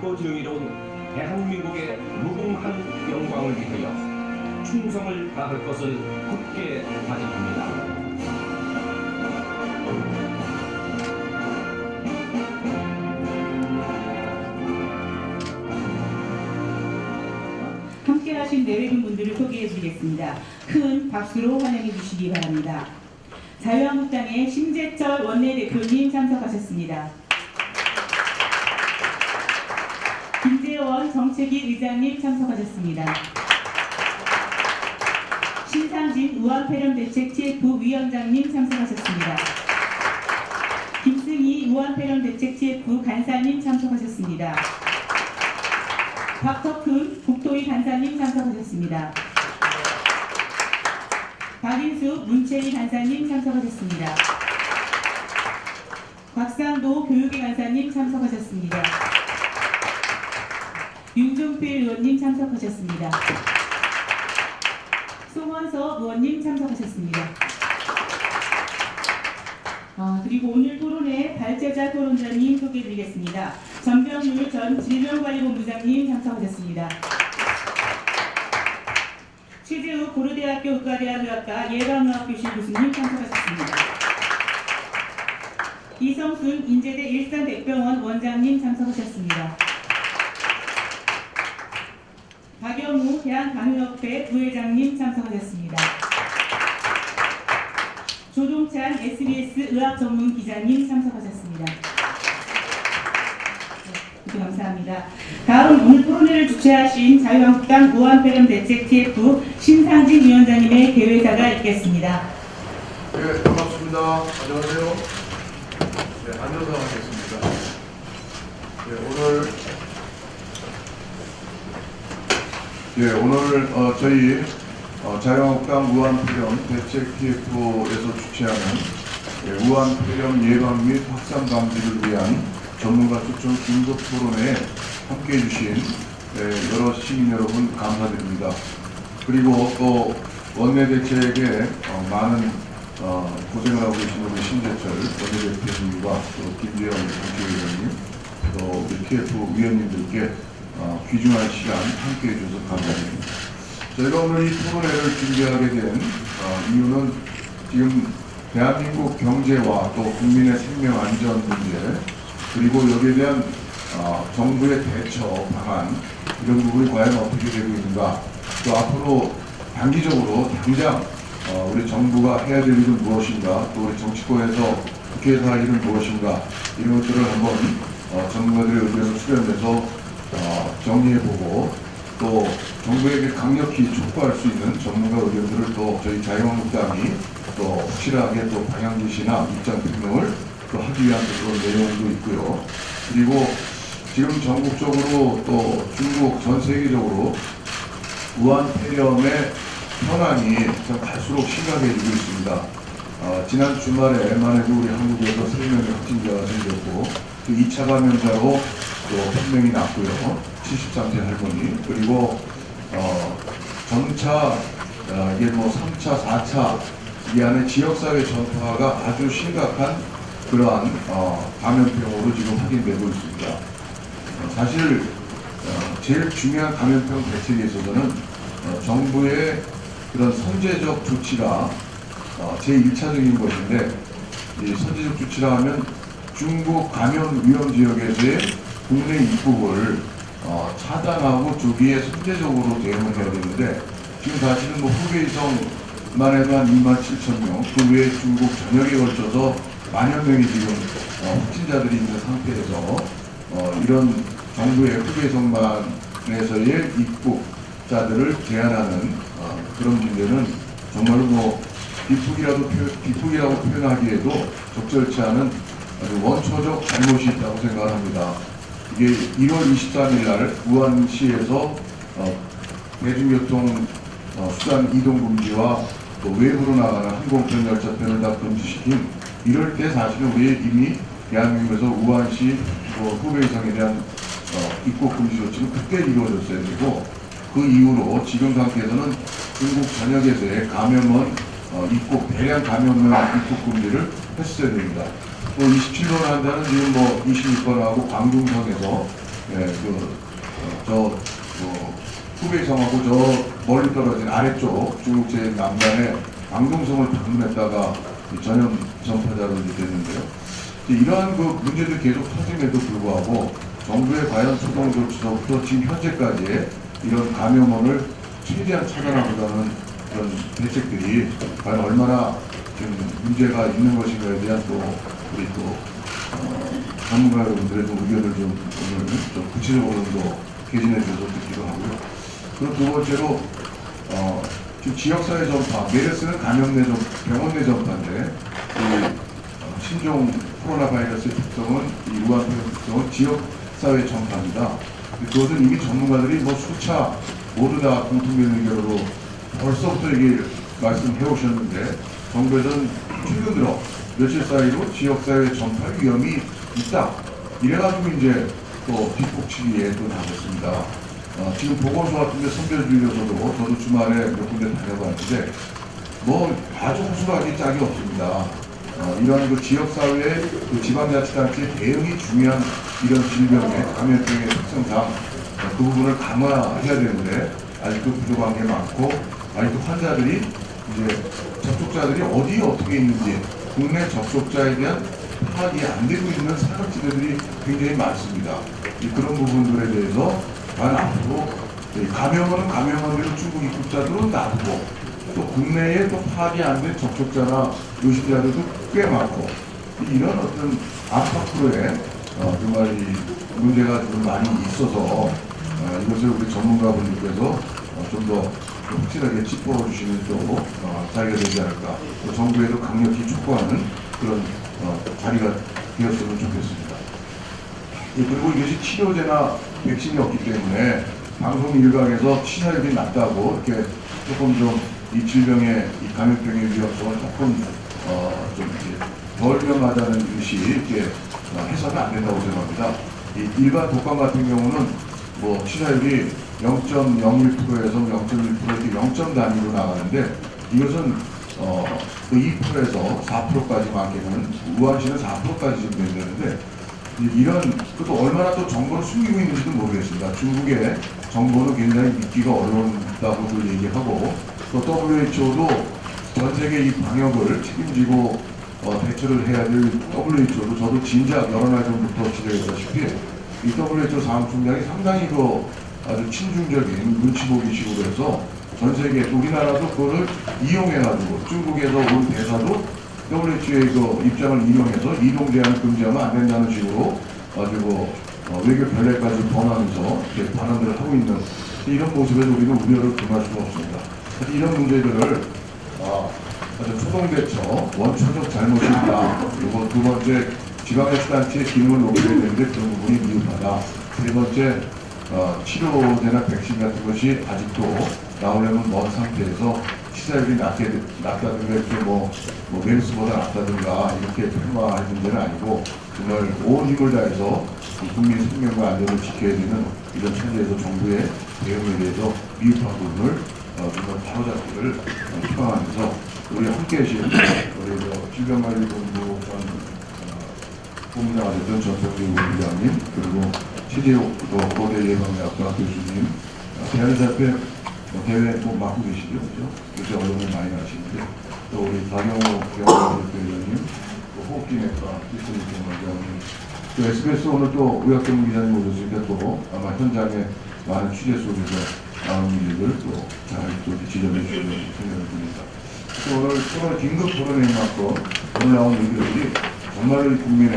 밝고 정의로운 대한민국의 무궁한 영광을 위하여 충성을 다할 것을 굳게 다짐합니다. 함께하신 내외분 분들을 소개해드리겠습니다. 큰 박수로 환영해 주시기 바랍니다. 자유한국당의 심재철 원내대표님 참석하셨습니다. 김재원 정책위 의장님 참석하셨습니다. 신상진 우한폐렴대책 TF 위원장님 참석하셨습니다. 김승희 우한폐렴대책 TF 간사님 참석하셨습니다. 박덕흠 국토위 간사님 참석하셨습니다. 박인수 문체위 간사님 참석하셨습니다. 곽상도 교육위 간사님 참석하셨습니다. 윤종필 의원님 참석하셨습니다. 송원석 의원님 참석하셨습니다. 그리고 오늘 토론회 발제자 토론자님 소개해드리겠습니다. 전병률 전 질병관리본부장님 참석하셨습니다. 최재욱 고려대학교 의과대학 의학과 예방의학교실 교수님 참석하셨습니다. 이성순 인제대 일산백병원 원장님 참석하셨습니다. 박영우 대한간호협회 부회장님 참석하셨습니다. 조동찬 SBS 의학전문기자님 참석하셨습니다. 네, 감사합니다. 다음 오늘 토론회를 주최하신 자유한국당 우한폐렴대책 TF 신상진 위원장님의 개회사가 있겠습니다. 네, 반갑습니다. 안녕하세요. 네, 안녕사 하겠습니다. 네, 오늘 저희 자유한국당 우한폐렴 대책 TF에서 주최하는 우한폐렴 예방 및 확산 방지를 위한 전문가 초청 긴급 토론회에 함께해 주신 여러 시민 여러분 감사드립니다. 그리고 또 원내대책에 많은 고생을 하고 계신 우리 심재철 원내대표님과 또 김재원 국회의원님 또 우리 TF 위원님들께 귀중한 시간 함께해 주셔서 감사드립니다. 저희가 오늘 이 토론회를 준비하게 된 이유는 지금 대한민국 경제와 또 국민의 생명 안전 문제 그리고 여기에 대한 정부의 대처 방안 이런 부분이 과연 어떻게 되고 있는가 또 앞으로 단기적으로 당장 우리 정부가 해야 될 일은 무엇인가 또 우리 정치권에서 국회에서 할 일은 무엇인가 이런 것들을 한번 전문가들의 의견을 수렴해서 정리해보고 또 정부에게 강력히 촉구할 수 있는 전문가 의견들을 또 저희 자유한국당이 또 확실하게 또 방향 제시나 입장 표명을 또 하기 위한 그런 내용도 있고요. 그리고 지금 전국적으로 또 중국 전 세계적으로 우한폐렴의 현황이 참 갈수록 심각해지고 있습니다. 지난 주말에만 해도 우리 한국에서 3명의 확진자가 생겼고 그 2차 감염자로 또 1명이 났고요. 73세 할머니 그리고 전차 이게 뭐 3차, 4차 이 안에 지역사회 전파가 아주 심각한 그러한 감염병으로 지금 확인되고 있습니다. 사실 제일 중요한 감염병 대책에 있어서는 정부의 그런 선제적 조치가 제일 1차적인 것인데 이 선제적 조치라 하면 중국 감염 위험 지역에서의 국내 입국을 차단하고 조기에 선제적으로 대응을 해야 되는데 지금 사실은 뭐 후베이성만 해도 한 27,000명 그 외에 중국 전역에 걸쳐서 만여 명이 지금 확진자들이 있는 상태에서 이런 정부의 후베이성만에서의 입국자들을 제한하는 그런 문제는 정말로 뭐 비폭이라고 표현하기에도 적절치 않은 아주 원초적 잘못이 있다고 생각합니다. 이게 1월 23일 날 우한시에서 대중교통 수단 이동 금지와 또 외부로 나가는 항공편 열차편을 다 금지시킨 이럴 때 사실은 우리 이미 대한민국에서 우한시 후베이성에 대한 입국 금지 조치는 그때 이루어졌어야 되고 그 이후로 지금 상태에서는 중국 전역에서의 감염원 대량 감염원 입국 금지를 했어야 됩니다. 또 27번 한다는 지금 뭐 26번하고 광둥성에서 예, 후베이성하고 저 멀리 떨어진 아래쪽 중국 제 남단의 광동성을 방문했다가 전염 전파자로 이제 됐는데요. 이러한 그 문제들이 계속 터짐에도 불구하고 정부의 과연 초동 조치서부터 지금 현재까지의 이런 감염원을 최대한 차단하고자는 그런 대책들이 과연 얼마나 지금 문제가 있는 것인가에 대한 또 우리 또 전문가 여러분들의 좀 의견을 좀 오늘 좀 구체적으로 더 개진해 주셔서 듣기도 하고요. 그리고 두 번째로 지금 지역사회 전파, 메르스는 감염 내 병원 내 전파인데 신종 코로나 바이러스의 특성은 이 우한 폐렴 특성은 지역사회 전파입니다. 그것은 이미 전문가들이 뭐 수차 모두 다 공통된 의견으로 벌써부터 얘기 말씀해 오셨는데 정부에서는 최근 들어 며칠 사이로 지역사회 전파 위험이 있다. 이래가지고 이제 또 뒷북치기에 또 나섰습니다. 지금 보건소 같은 데 선별 중이어서도 저도 주말에 몇 군데 다녀봤는데 뭐 아주 호소하기 짝이 없습니다. 이러한 그 지역사회의 그 지방자치단체의 대응이 중요한 이런 질병의 감염병의 특성상 그 부분을 강화해야 되는데 아직도 부족한 게 많고 아직도 환자들이 이제 접촉자들이 어디에 어떻게 있는지 국내 접촉자에 대한 파악이 안 되고 있는 사각지대들이 굉장히 많습니다. 그런 부분들에 대해서 과연 앞으로 감염원은 감염원대로 중국 입국자들은 놔두고 또 국내에 또 파악이 안 된 접촉자나 의심자들도 꽤 많고 이런 어떤 안팎으로의 정말 이 문제가 좀 많이 있어서 이것을 우리 전문가분들께서 좀 더 확실하게 짚어주시면 또 자리가 되지 않을까 또 정부에도 강력히 촉구하는 그런 자리가 되었으면 좋겠습니다. 그리고 이것이 치료제나 백신이 없기 때문에 방송 일각에서 치사율이 낮다고 이렇게 조금 좀 이 질병의 이 감염병의 위험성을 조금 좀 이렇게 덜 위험하다는 것이 이렇게 해서는 안 된다고 생각합니다. 이 일반 독감 같은 경우는 뭐 치사율이 0.01%에서 0.1% 이렇게 0점 단위로 나가는데 이것은 그 2%에서 4%까지 많게는 우한시는 4%까지 지금 된다는데 이런 그것도 얼마나 또 정보를 숨기고 있는지도 모르겠습니다. 중국의 정보는 굉장히 믿기가 어려운다고들 얘기하고 또 WHO도 전 세계 이 방역을 책임지고 대처를 해야 될 WHO도 저도 진작 여러 날 전부터 지적했다시피 이 WHO 사무총장이 상당히 아주 친중적인 눈치 보기 식으로 해서 전 세계 우리나라도 그거를 이용해가지고 중국에서 온 대사도 WHO의 그 입장을 인용해서 이동 제한을 금지하면 안 된다는 식으로 가지고 외교 변례까지 번하면서 반환들을 하고 있는 이런 모습에서 우리는 우려를 금할 수가 없습니다. 이런 문제들을 아주 초동 대처, 원초적 잘못이 있다. 그리고 두 번째 지방자치단체의 기능을 높여야 되는데 그런 부분이 미흡하다. 세 번째 치료제나 백신 같은 것이 아직도 나오려면 먼 상태에서 치사율이 낮다든가 이렇게 뭐 메르스보다 낮다든가 이렇게 폄하할 문제는 아니고 정말 온 힘을 다해서 국민 생명과 안전을 지켜야 되는 이런 차지에서 정부의 대응에 대해서 미흡한 부분을 정말 바로잡기를 희망하면서 우리 함께 계신 우리 질병관리본부 전 본부장가 됐던 전병기 본부장님 그리고 최재욱 고대 예방의학과 교수님 대한의사협회 대회 맡고 계시죠, 그죠? 요새 언론을 많이 하시는데 또 우리 박영호 병원의원님 또 호흡기내과 이승희 병원장님 또 SBS 오늘 또 의학전문 기자님 오셨으니까 또 아마 현장에 많은 취재 속에서 나온 일들 또 잘 또 지적해 주시는 생각을 듭니다. 오늘 긴급 토론회에 맞고 오늘 나온 얘기들이 정말 국민의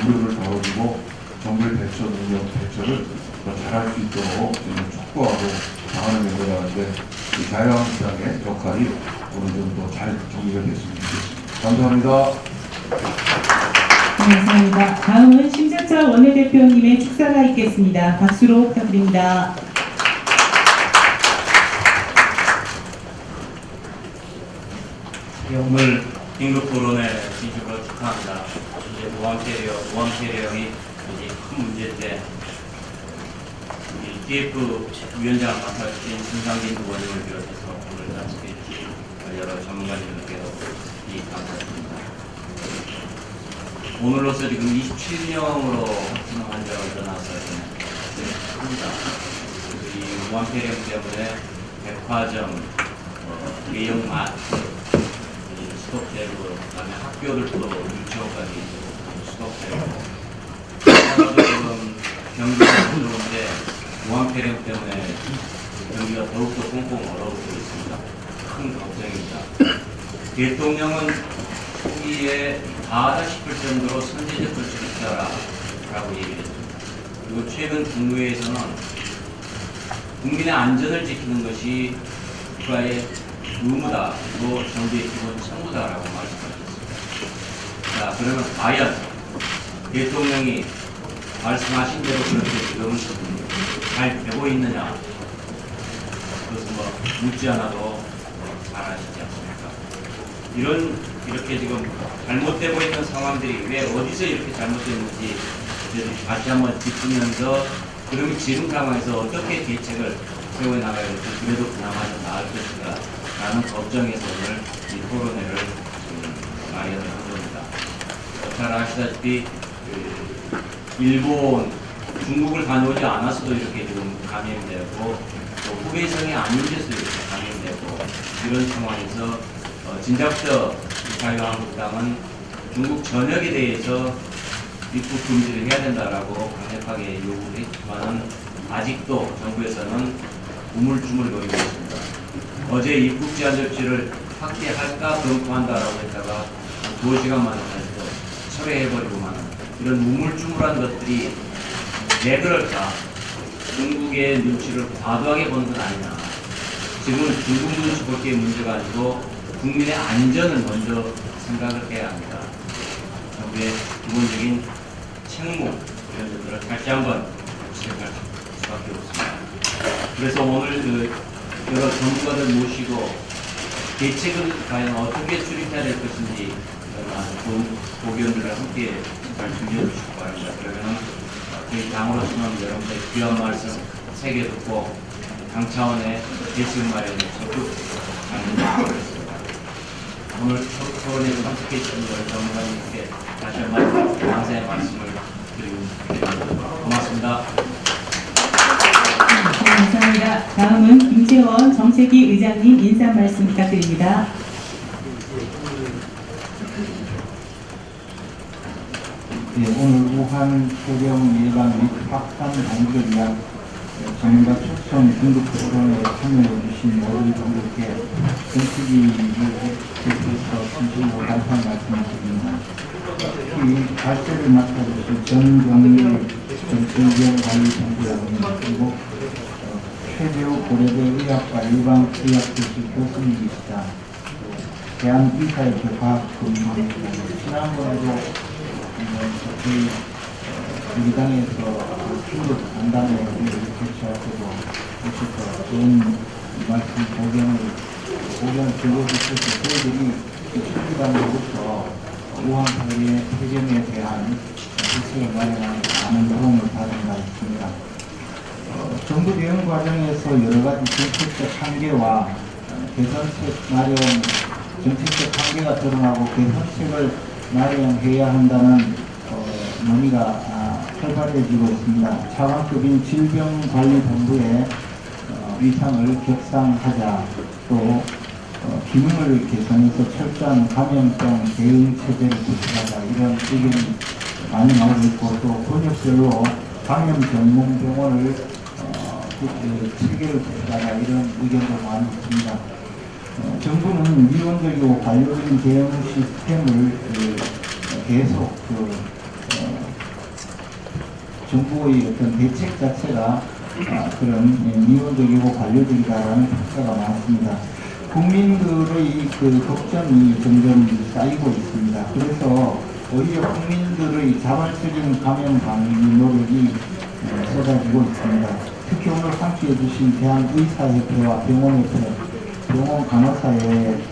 우려를 덜어주고 정부의 대처를 더 잘할 수 있도록 촉구하고 방안을 내놓으라는데 자유한국당의 역할이 오늘 좀 더 잘 정리가 됐으면 좋겠습니다. 감사합니다. 감사합니다. 다음은 심재철 원내대표님의 축사가 있겠습니다. 박수로 부탁드립니다. 오늘 긴급 토론회 진심으로 축하합니다. 이제 우한 폐렴이 이제 큰 문제인데 TF 위원장을 맡아주신 김상진 의원님을 비롯해서 오늘 함께 해주신 여러 전문가님들께도 감사드립니다. 오늘로서 지금 27명으로 확진 환자가 일어나서 큽니다. 이 무한폐렴 때문에 백화점, 대형마트, 스톱되고, 그다음에 학교들도 유치원까지 스톱되고, 지금 경기가 안 좋은데 무한폐렴 때문에 경기가 더욱더 꽁꽁 얼어붙고 있습니다. 큰 걱정입니다. 대통령은 초기에 다하다 싶을 정도로 선제적 조치를 취하라라고 얘기를 했습니다. 그리고 최근 국무회에서는 국민의 안전을 지키는 것이 국가의 의무다, 그리고 정부의 기본 책무다라고 말씀하셨습니다. 자, 그러면 과연 대통령이 말씀하신 대로 그렇게 지금 잘 되고 있느냐? 그것은 뭐 묻지 않아도 잘 아시지 않습니까? 이렇게 지금 잘못되고 있는 상황들이 왜 어디서 이렇게 잘못됐는지 다시 한번 짚으면서 그러면 지금 상황에서 어떻게 대책을 세워나가야 될지 그래도 그나마 좀 나을 것인가 라는 걱정에서 오늘 이 토론회를 마련을 한 겁니다. 잘 아시다시피 일본, 중국을 다녀오지 않았어도 이렇게 지금 감염되고 또 후베이성이 아닌데도 이렇게 감염되고 이런 상황에서 진작부터 자유한국당은 중국 전역에 대해서 입국 금지를 해야 된다라고 강력하게 요구를 했지만은 아직도 정부에서는 우물쭈물 거리고 있습니다. 어제 입국 제한 조치를 확대할까 검토한다라고 했다가 2시간 만에 다시 또 철회해버리고만 이런 우물쭈물한 것들이 왜 그럴까? 중국의 눈치를 과도하게 보는 건 아니냐. 지금은 중국 눈치 볼 게 문제가 아니고 국민의 안전을 먼저 생각을 해야 합니다. 정부의 기본적인 책무 이런 것들을 다시 한번 지적할 수밖에 없습니다. 그래서 오늘 여러 전문가들 모시고 대책을 과연 어떻게 수립해야 될 것인지 좋은 고견들을 함께 잘 들려주시기 바랍니다. 그러면 저희 당으로서는 여러분들 귀한 말씀 새겨 듣고 당 차원의 대책 마련에 적극 하겠습니다. 오늘 토론에 참석해 주신 우리 전문가님께 다시 한번 감사의 말씀을 드립니다. 고맙습니다. 네, 감사합니다. 다음은 김재원 정책위 의장님 인사 말씀 부탁드립니다. 예, 오늘 우한 폐렴 예방 및 확산 방지를 위한 전문가 초청 긴급 토론에 참여해 주신 모든 분들께 정치기를 대표해서 진심으로 감사의 말씀을 드립니다. 특히 발제를 맡아주신 전병일 정신병관리본부장님 그리고 최재우 고려대 의학과 일반의학교실 교수님이시다. 대한의사협회 과학금융 지난번에도 저희 우리 당에서 중국 간담회 개최하시고 오셔서 좋은 말씀 고견을 들려주셔서 저희들이 중국당으로부터 우한 폐렴에 대한 대책을 마련하는 많은 도움을 받은 바 있습니다. 정부 대응 과정에서 여러 가지 정책적 한계와 개선책 마련, 정책적 한계가 드러나고 개선책을 마련해야 한다는 논의가 활발해지고 있습니다. 차관급인 질병관리본부의 위상을 격상하자, 또 기능을 개선해서 철저한 감염병 대응 체제를 구축하자 이런 의견이 많이 나오고 있고 또 권역별로 감염 전문 병원을 체계를 구축하자 이런 의견도 많이 있습니다. 정부는 미온적이고 관료적인 대응 시스템을 계속 정부의 어떤 대책 자체가 그런 미온적이고 관료적이다라는 평가가 많습니다. 국민들의 걱정이 점점 쌓이고 있습니다. 그래서 오히려 국민들의 자발적인 감염 방지 노력이 쏟아지고 있습니다. 특히 오늘 함께해 주신 대한의사협회와 병원협회, 병원 간호사의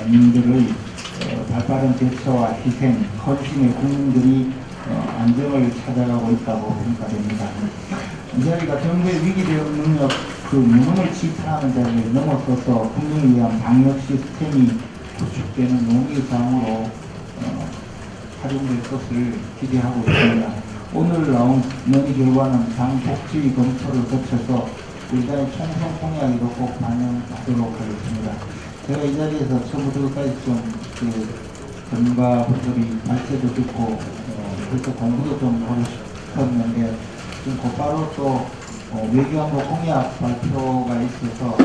님들의 발빠른 대처와 희생, 헌신의 국민들이 안정을 찾아가고 있다고 평가됩니다. 이 자리가 정부의 위기 대응 능력, 무능을 지탄하는 자리에 넘어서서 국민을 위한 방역 시스템이 구축되는 논의사항으로 활용될 것을 기대하고 있습니다. 오늘 나온 논의 결과는 당 복지 검토를 거쳐서 일단의 총선 공약에도 꼭 반영하도록 하겠습니다. 제가 이 자리에서 처음부터 끝까지 좀그 전문가분들이 말씀도 듣고 그래서 공부도 좀 하고 싶었는데 좀 곧바로 또 외교안보 공약 발표가 있어서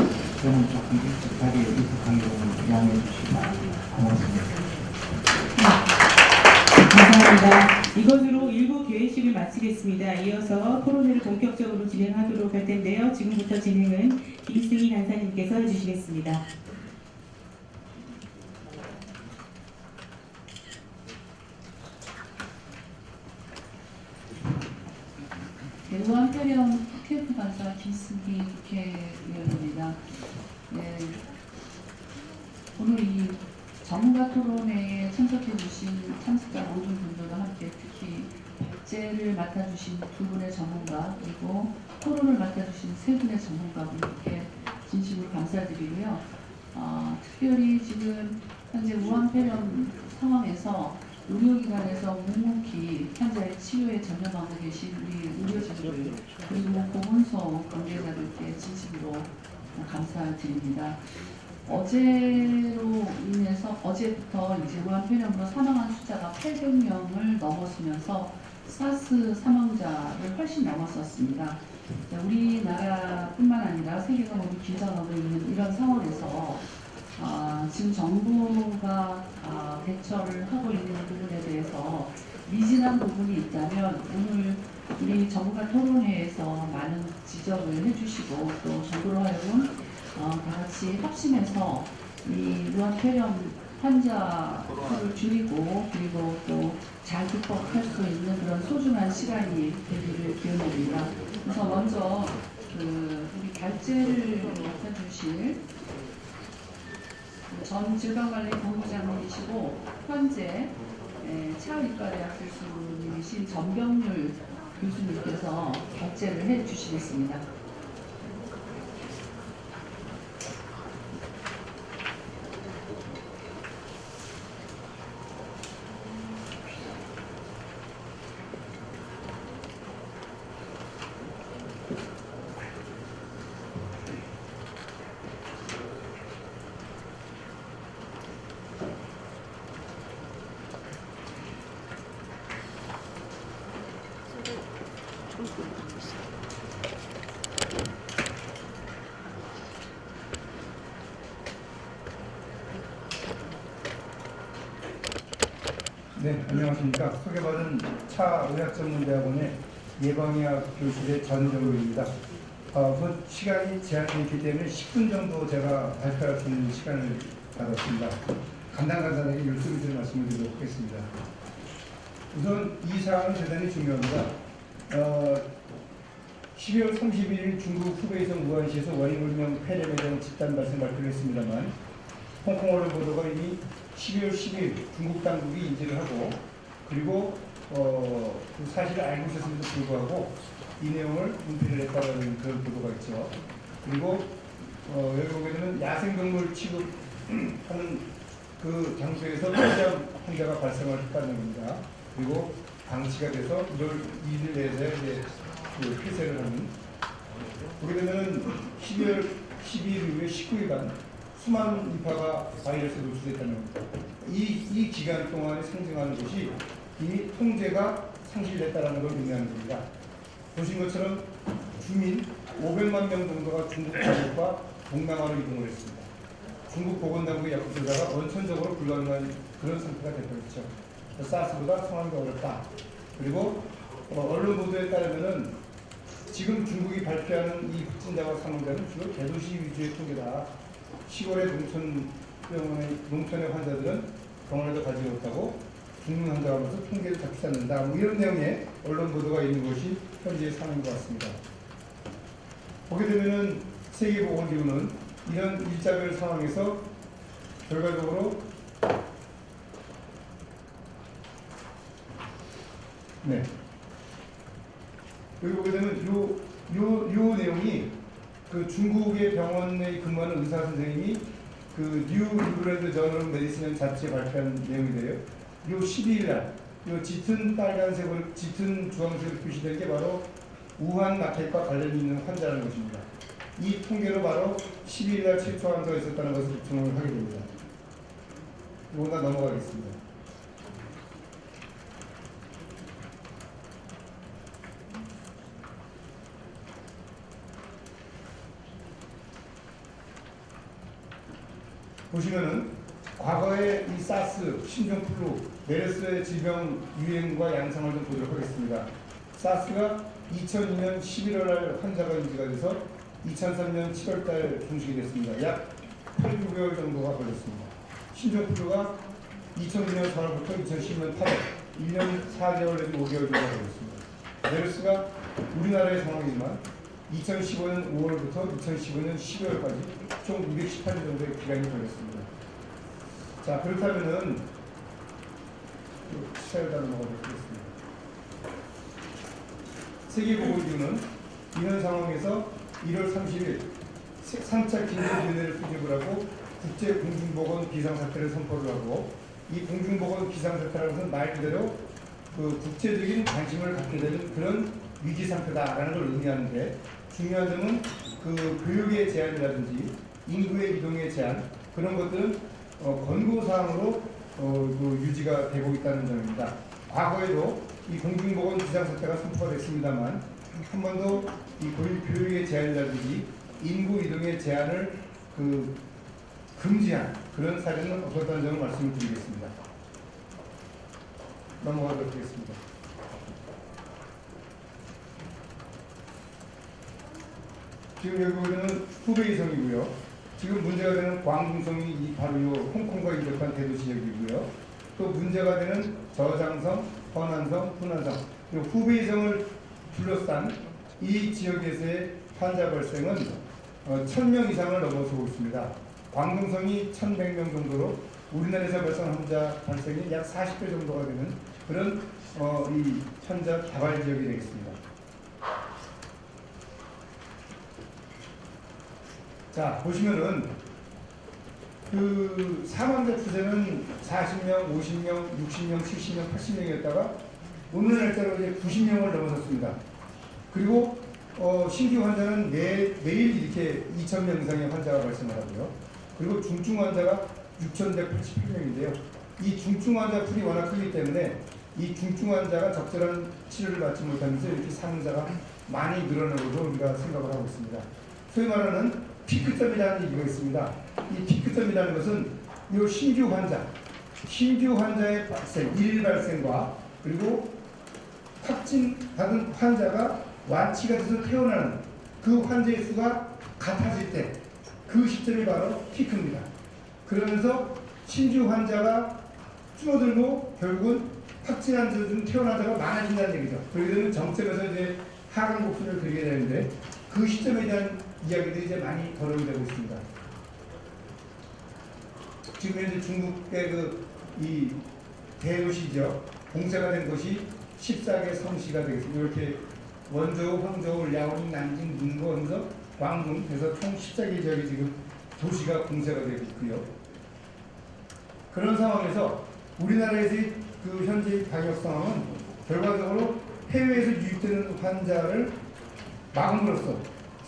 저는 조금 일찍하게 입국하기로 양해해 주시기 바랍니다. 고맙습니다. 감사합니다. 이것으로 일부 개회식을 마치겠습니다. 이어서 토론회를 본격적으로 진행하도록 할 텐데요. 지금부터 진행은 김승희 간사님께서 해주시겠습니다. 네, 우한표령 TF 간사 김승희 국회의원입니다. 네, 오늘 이 전문가 토론회에 참석해주신 참석자 모든 분들과 함께 특히 발제를 맡아주신 두 분의 전문가 그리고 토론을 맡아주신 세 분의 전문가분들께 진심으로 감사드리고요. 특별히 지금 현재 우한폐렴 상황에서 의료기관에서 묵묵히 환자의 치료에 전념하고 계신 우리 의료진들 그리고 보건소 관계자들께 진심으로 감사드립니다. 어제로 인해서 어제부터 이제 우한폐렴으로 사망한 숫자가 800명을 넘어서면서 사스 사망자를 훨씬 넘었었습니다. 우리나라뿐만 아니라 세계가 모두 긴장하고 있는 이런 상황에서 지금 정부가 대처를 하고 있는 부분에 대해서 미진한 부분이 있다면 오늘 우리 전문가 토론회에서 많은 지적을 해주시고 또 정부로 하여금 다 같이 합심해서 이 우한폐렴 환자 수를 줄이고 그리고 또 잘 극복할 수 있는 그런 소중한 시간이 되기를 기원합니다. 그래서 먼저 우리 발제를 맡아주실 전 질병관리본부장님이시고 현재 차의과대학 교수님이신 전병률 교수님께서 발제를 해주시겠습니다. 네, 안녕하십니까. 소개받은 차의학전문대학원의 예방의학 교실의 전정우입니다. 그 시간이 제한되어 있기 때문에 10분 정도 제가 발표할 수 있는 시간을 받았습니다. 간단하게 12가지 말씀을 드리도록 하겠습니다. 우선 이 사안은 대단히 중요합니다. 12월 31일 중국 후베이성 우한시에서 원인불명 폐렴에 대한 집단 발생 발표를 했습니다만 홍콩 언론 보도가 이미 12월 10일 중국 당국이 인지를 하고 그리고 그 사실을 알고 있었음에도 불구하고 이 내용을 은폐를 했다는 그런 보도가 있죠. 그리고 여기 보게 되면 야생동물 취급하는 그 장소에서 환자가 발생을 했다는 겁니다. 그리고 방치가 돼서 이걸 2일 내에 이제 그 폐쇄를 하는 보게 되면 12월 12일 이후에 19일간 수많은 인파가 바이러스에 노출됐다는 겁니다. 이 기간 동안에 상징하는 것이 이미 통제가 상실됐다는 걸 의미하는 겁니다. 보신 것처럼 주민 500만 명 정도가 중국 당국과 동남아로 이동을 했습니다. 중국 보건당국의 약국조사가 원천적으로 불가능한 그런 상태가 되버렸죠. 사스보다 상황이 어렵다. 그리고 언론 보도에 따르면은 지금 중국이 발표하는 이 확진자와 사망자는 주로 대도시 위주의 통계다. 시골의 농촌의 환자들은 병원에도 가지 못하고 죽는 환자가 많아서 통계를 잡히지 않는다. 뭐 이런 내용의 언론 보도가 있는 것이 현재의 상황인 것 같습니다. 보게 되면은 세계보건기구는 이런 일자별 상황에서 결과적으로 여기 보게 되면 요 내용이 그 중국의 병원에 근무하는 의사 선생님이 그 뉴 잉글랜드 저널 메디슨 잡지에 발표한 내용인데요. 요 12일 날 이 짙은 빨간색으로 짙은 주황색으로 표시된 게 바로 우한 마켓과 관련이 있는 환자라는 것입니다. 이 통계로 바로 12일 날 최초 환자가 있었다는 것을 입증을 하게 됩니다. 이거나 넘어가겠습니다. 보시면은 과거의 이 사스, 신종플루, 메르스의 질병 유행과 양상을 좀 보도록 하겠습니다. 사스가 2002년 11월 날 환자가 인지가 돼서 2003년 7월 달 종식이 됐습니다. 약 8, 9개월 정도가 걸렸습니다. 신종플루가 2009년 4월부터 2010년 8월, 1년 4개월 내지 5개월 정도 걸렸습니다. 메르스가 우리나라의 상황이지만 2015년 5월부터 2015년 12월까지 총 218일 정도의 기간이 걸렸습니다. 자, 그렇다면은 시작을 넘어가도록 하겠습니다. 세계보건기구는 이런 상황에서 1월 30일 3차 긴급위원회를 소집을 하고 국제공중보건 비상사태를 선포를 하고, 이 공중보건 비상사태라는 것은 말 그대로 그 국제적인 관심을 갖게 되는 그런 위기 상태다라는 걸 의미하는데, 중요한 점은 그 교육의 제한이라든지 인구의 이동의 제한, 그런 것들은 권고사항으로 그 유지가 되고 있다는 점입니다. 과거에도 이 공중보건 비상사태가 선포가 됐습니다만 한 번도 이 교육의 제한이라든지 인구 이동의 제한을 그 금지한 그런 사례는 없었다는 점을 말씀을 드리겠습니다. 넘어가도록 하겠습니다. 지금 여기 보시는 후베이성이고요. 지금 문제가 되는 광둥성이 바로 이 홍콩과 인접한 대도 지역이고요. 또 문제가 되는 저장성, 허난성, 후난성, 그리고 후베이성을 둘러싼 이 지역에서의 환자 발생은 1000명 이상을 넘어서고 있습니다. 광둥성이 1100명 정도로 우리나라에서 발생한 환자 발생이 약 40배 정도가 되는 그런 이 환자 다발 지역이 되겠습니다. 자, 보시면은 그 사망자 추세는 40명, 50명, 60명, 70명, 80명이었다가 오늘 날짜로 이제 90명을 넘어섰습니다. 그리고 신규 환자는 매일 이렇게 2,000명 이상의 환자가 발생하고요. 그리고 중증 환자가 6,188명인데요. 이 중증 환자 풀이 워낙 크기 때문에 이 중증 환자가 적절한 치료를 받지 못하면서 이렇게 사망자가 많이 늘어나고도 우리가 생각을 하고 있습니다. 소위 말하는 피크점이라는 얘기가 있습니다. 이 피크점이라는 것은 이 신규 환자의 발생, 일일 발생과 그리고 확진받은 환자가 완치가 돼서 퇴원하는 그 환자의 수가 같아질 때 그 시점이 바로 피크입니다. 그러면서 신규 환자가 줄어들고 결국은 확진한 자들, 퇴원한 자가 많아진다는 얘기죠. 그렇게 되면 정점에서 이제 하강 곡선을 그리게 되는데 그 시점에 대한 이야기들이 이제 많이 거론이 되고 있습니다. 지금 현재 중국의 이 대도시죠. 봉쇄가 된 곳이 14개 성시가 되겠습니다. 이렇게 원저우, 황저우, 랴오닝, 난징, 문고, 원서, 광둥, 그래서 총 14개 지역이 지금 도시가 봉쇄가 되고 있고요. 그런 상황에서 우리나라에서의 그 현재 방역 상황은 결과적으로 해외에서 유입되는 환자를 막음으로써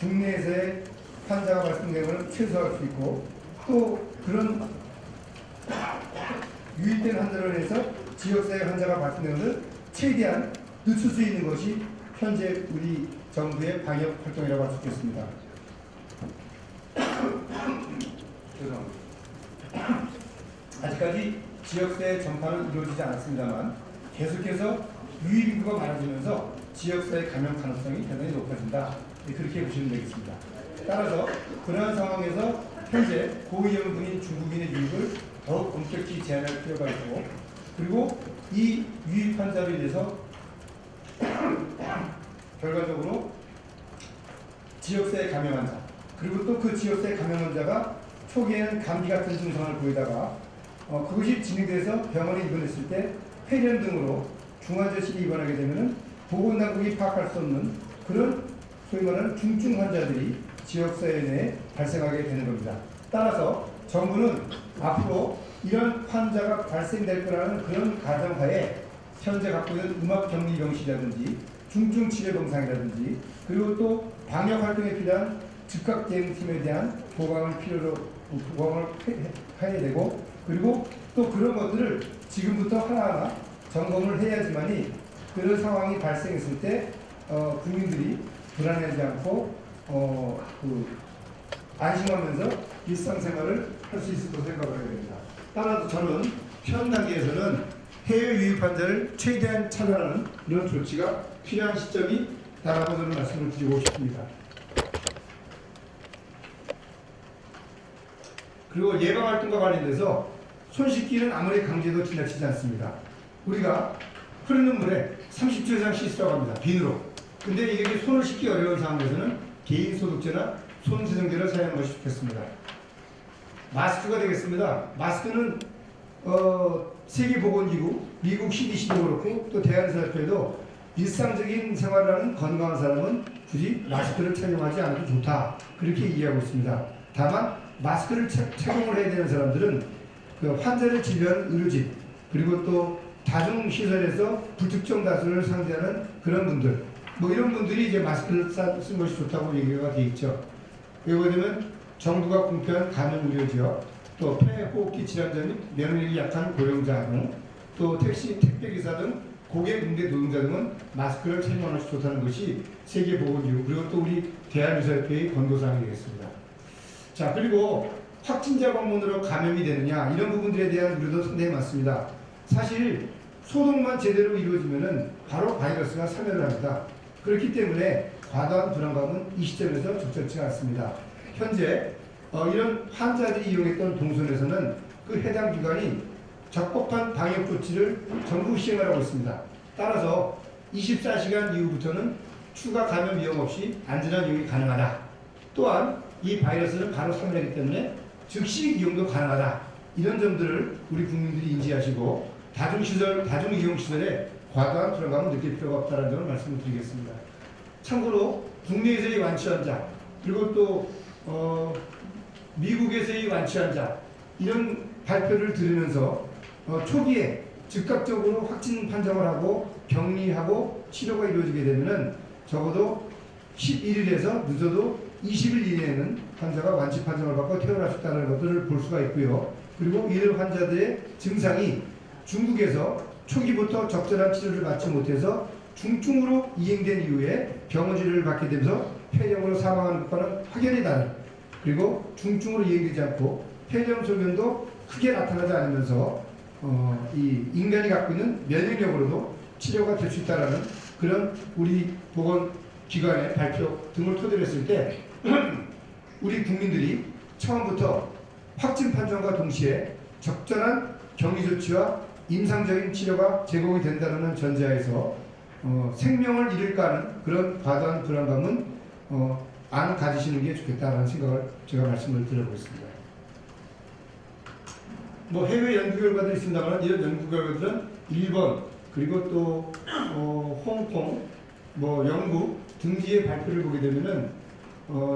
국내에서의 환자가 발생되는 것을 최소화할 수 있고, 또 그런 유입된 환자로 인해서 지역사회 환자가 발생되는 것을 최대한 늦출 수 있는 것이 현재 우리 정부의 방역 활동이라고 할 수 있겠습니다. 죄송합니다. 아직까지 지역사회 전파는 이루어지지 않았습니다만 계속해서 유입 인구가 많아지면서 지역사회 감염 가능성이 대단히 높아진다. 그렇게 보시면 되겠습니다. 따라서 그러한 상황에서 현재 고위험군인 중국인의 유입을 더욱 엄격히 제한할 필요가 있고, 그리고 이 유입 환자로 인해서 결과적으로 지역사회 감염 환자, 그리고 또 그 지역사회 감염 환자가 초기에는 감기 같은 증상을 보이다가 그것이 진행돼서 병원에 입원했을 때 폐렴 등으로 중환자실에 입원하게 되면은 보건당국이 파악할 수 없는 그런 소위 말하는 중증 환자들이 지역사회 내에 발생하게 되는 겁니다. 따라서 정부는 앞으로 이런 환자가 발생될 거라는 그런 가정하에 현재 갖고 있는 음악 격리 병실이라든지 중증 치료 병상이라든지 그리고 또 방역 활동에 필요한 즉각 대응팀에 대한 보강을 해야 되고 그리고 또 그런 것들을 지금부터 하나하나 점검을 해야지만이 그런 상황이 발생했을 때 국민들이 불안해하지 않고 안심하면서 일상생활을 할 수 있을 것으로 생각을 해야 됩니다. 따라서 저는 현 단계에서는 해외 유입 환자를 최대한 차단하는 이런 조치가 필요한 시점이 다라고 저는 말씀을 드리고 싶습니다. 그리고 예방활동과 관련돼서 손 씻기는 아무리 강제도 지나치지 않습니다. 우리가 흐르는 물에 30초 이상 씻으라고 합니다. 비누로. 근데 이게 손을 씻기 어려운 상황에서는 개인 소독제나 손 세정제를 사용하는 것이 좋겠습니다. 마스크가 되겠습니다. 마스크는 세계보건기구, 미국 CDC도 그렇고 또 대한의사협회도 일상적인 생활을 하는 건강한 사람은 굳이 마스크를 착용하지 않아도 좋다. 그렇게 이해하고 있습니다. 다만 마스크를 착용을 해야 되는 사람들은 그 환자를 진료하는 의료진 그리고 또 다중시설에서 불특정 다수를 상대하는 그런 분들 뭐 이런 분들이 이제 마스크를 쓴 것이 좋다고 얘기가 되어 있죠. 예를 들면 정부가 공표한 감염 우려 지역, 또 폐호흡기 질환자 및 면역력이 약한 고령자 등, 또 택시, 택배기사 등 고객 응대 노동자 등은 마스크를 착용하는 것이 좋다는 것이 세계보건기구 그리고 또 우리 대한의사협회의 권고사항이 되겠습니다. 자 그리고 확진자 방문으로 감염이 되느냐 이런 부분들에 대한 우려도 상당히 많습니다. 사실 소독만 제대로 이루어지면은 바로 바이러스가 사멸을 합니다. 그렇기 때문에 과도한 불안감은 이 시점에서 적절치가 않습니다. 현재 이런 환자들이 이용했던 동선에서는 그 해당 기관이 적법한 방역 조치를 전부 시행을 하고 있습니다. 따라서 24시간 이후부터는 추가 감염 위험 없이 안전한 이용이 가능하다. 또한 이 바이러스는 바로 사멸하기 때문에 즉시 이용도 가능하다. 이런 점들을 우리 국민들이 인지하시고 다중시설, 다중이용시설에 과도한 불안감을 느낄 필요가 없다는 점을 말씀을 드리겠습니다. 참고로 국내에서의 완치 환자 그리고 또 미국에서의 완치 환자 이런 발표를 들으면서 초기에 즉각적으로 확진 판정을 하고 격리하고 치료가 이루어지게 되면은 적어도 11일에서 늦어도 20일 이내에는 환자가 완치 판정을 받고 퇴원할 수 있다는 것들을 볼 수가 있고요. 그리고 이런 환자들의 증상이 중국에서 초기부터 적절한 치료를 받지 못해서 중증으로 이행된 이후에 병원 치료를 받게 되면서 폐렴으로 사망하는 것과는 확연히 다른 그리고 중증으로 이행되지 않고 폐렴 소견도 크게 나타나지 않으면서 이 인간이 갖고 있는 면역력으로도 치료가 될 수 있다는 그런 우리 보건기관의 발표 등을 토대로 했을 때 우리 국민들이 처음부터 확진 판정과 동시에 적절한 격리 조치와 임상적인 치료가 제공이 된다는 전제하에서 생명을 잃을까 하는 그런 과도한 불안감은 안 가지시는 게 좋겠다라는 생각을 제가 말씀을 드려보겠습니다. 뭐 해외 연구 결과들이 있습니다만 이런 연구 결과들은 일본 그리고 또 홍콩, 뭐 영국 등지의 발표를 보게 되면은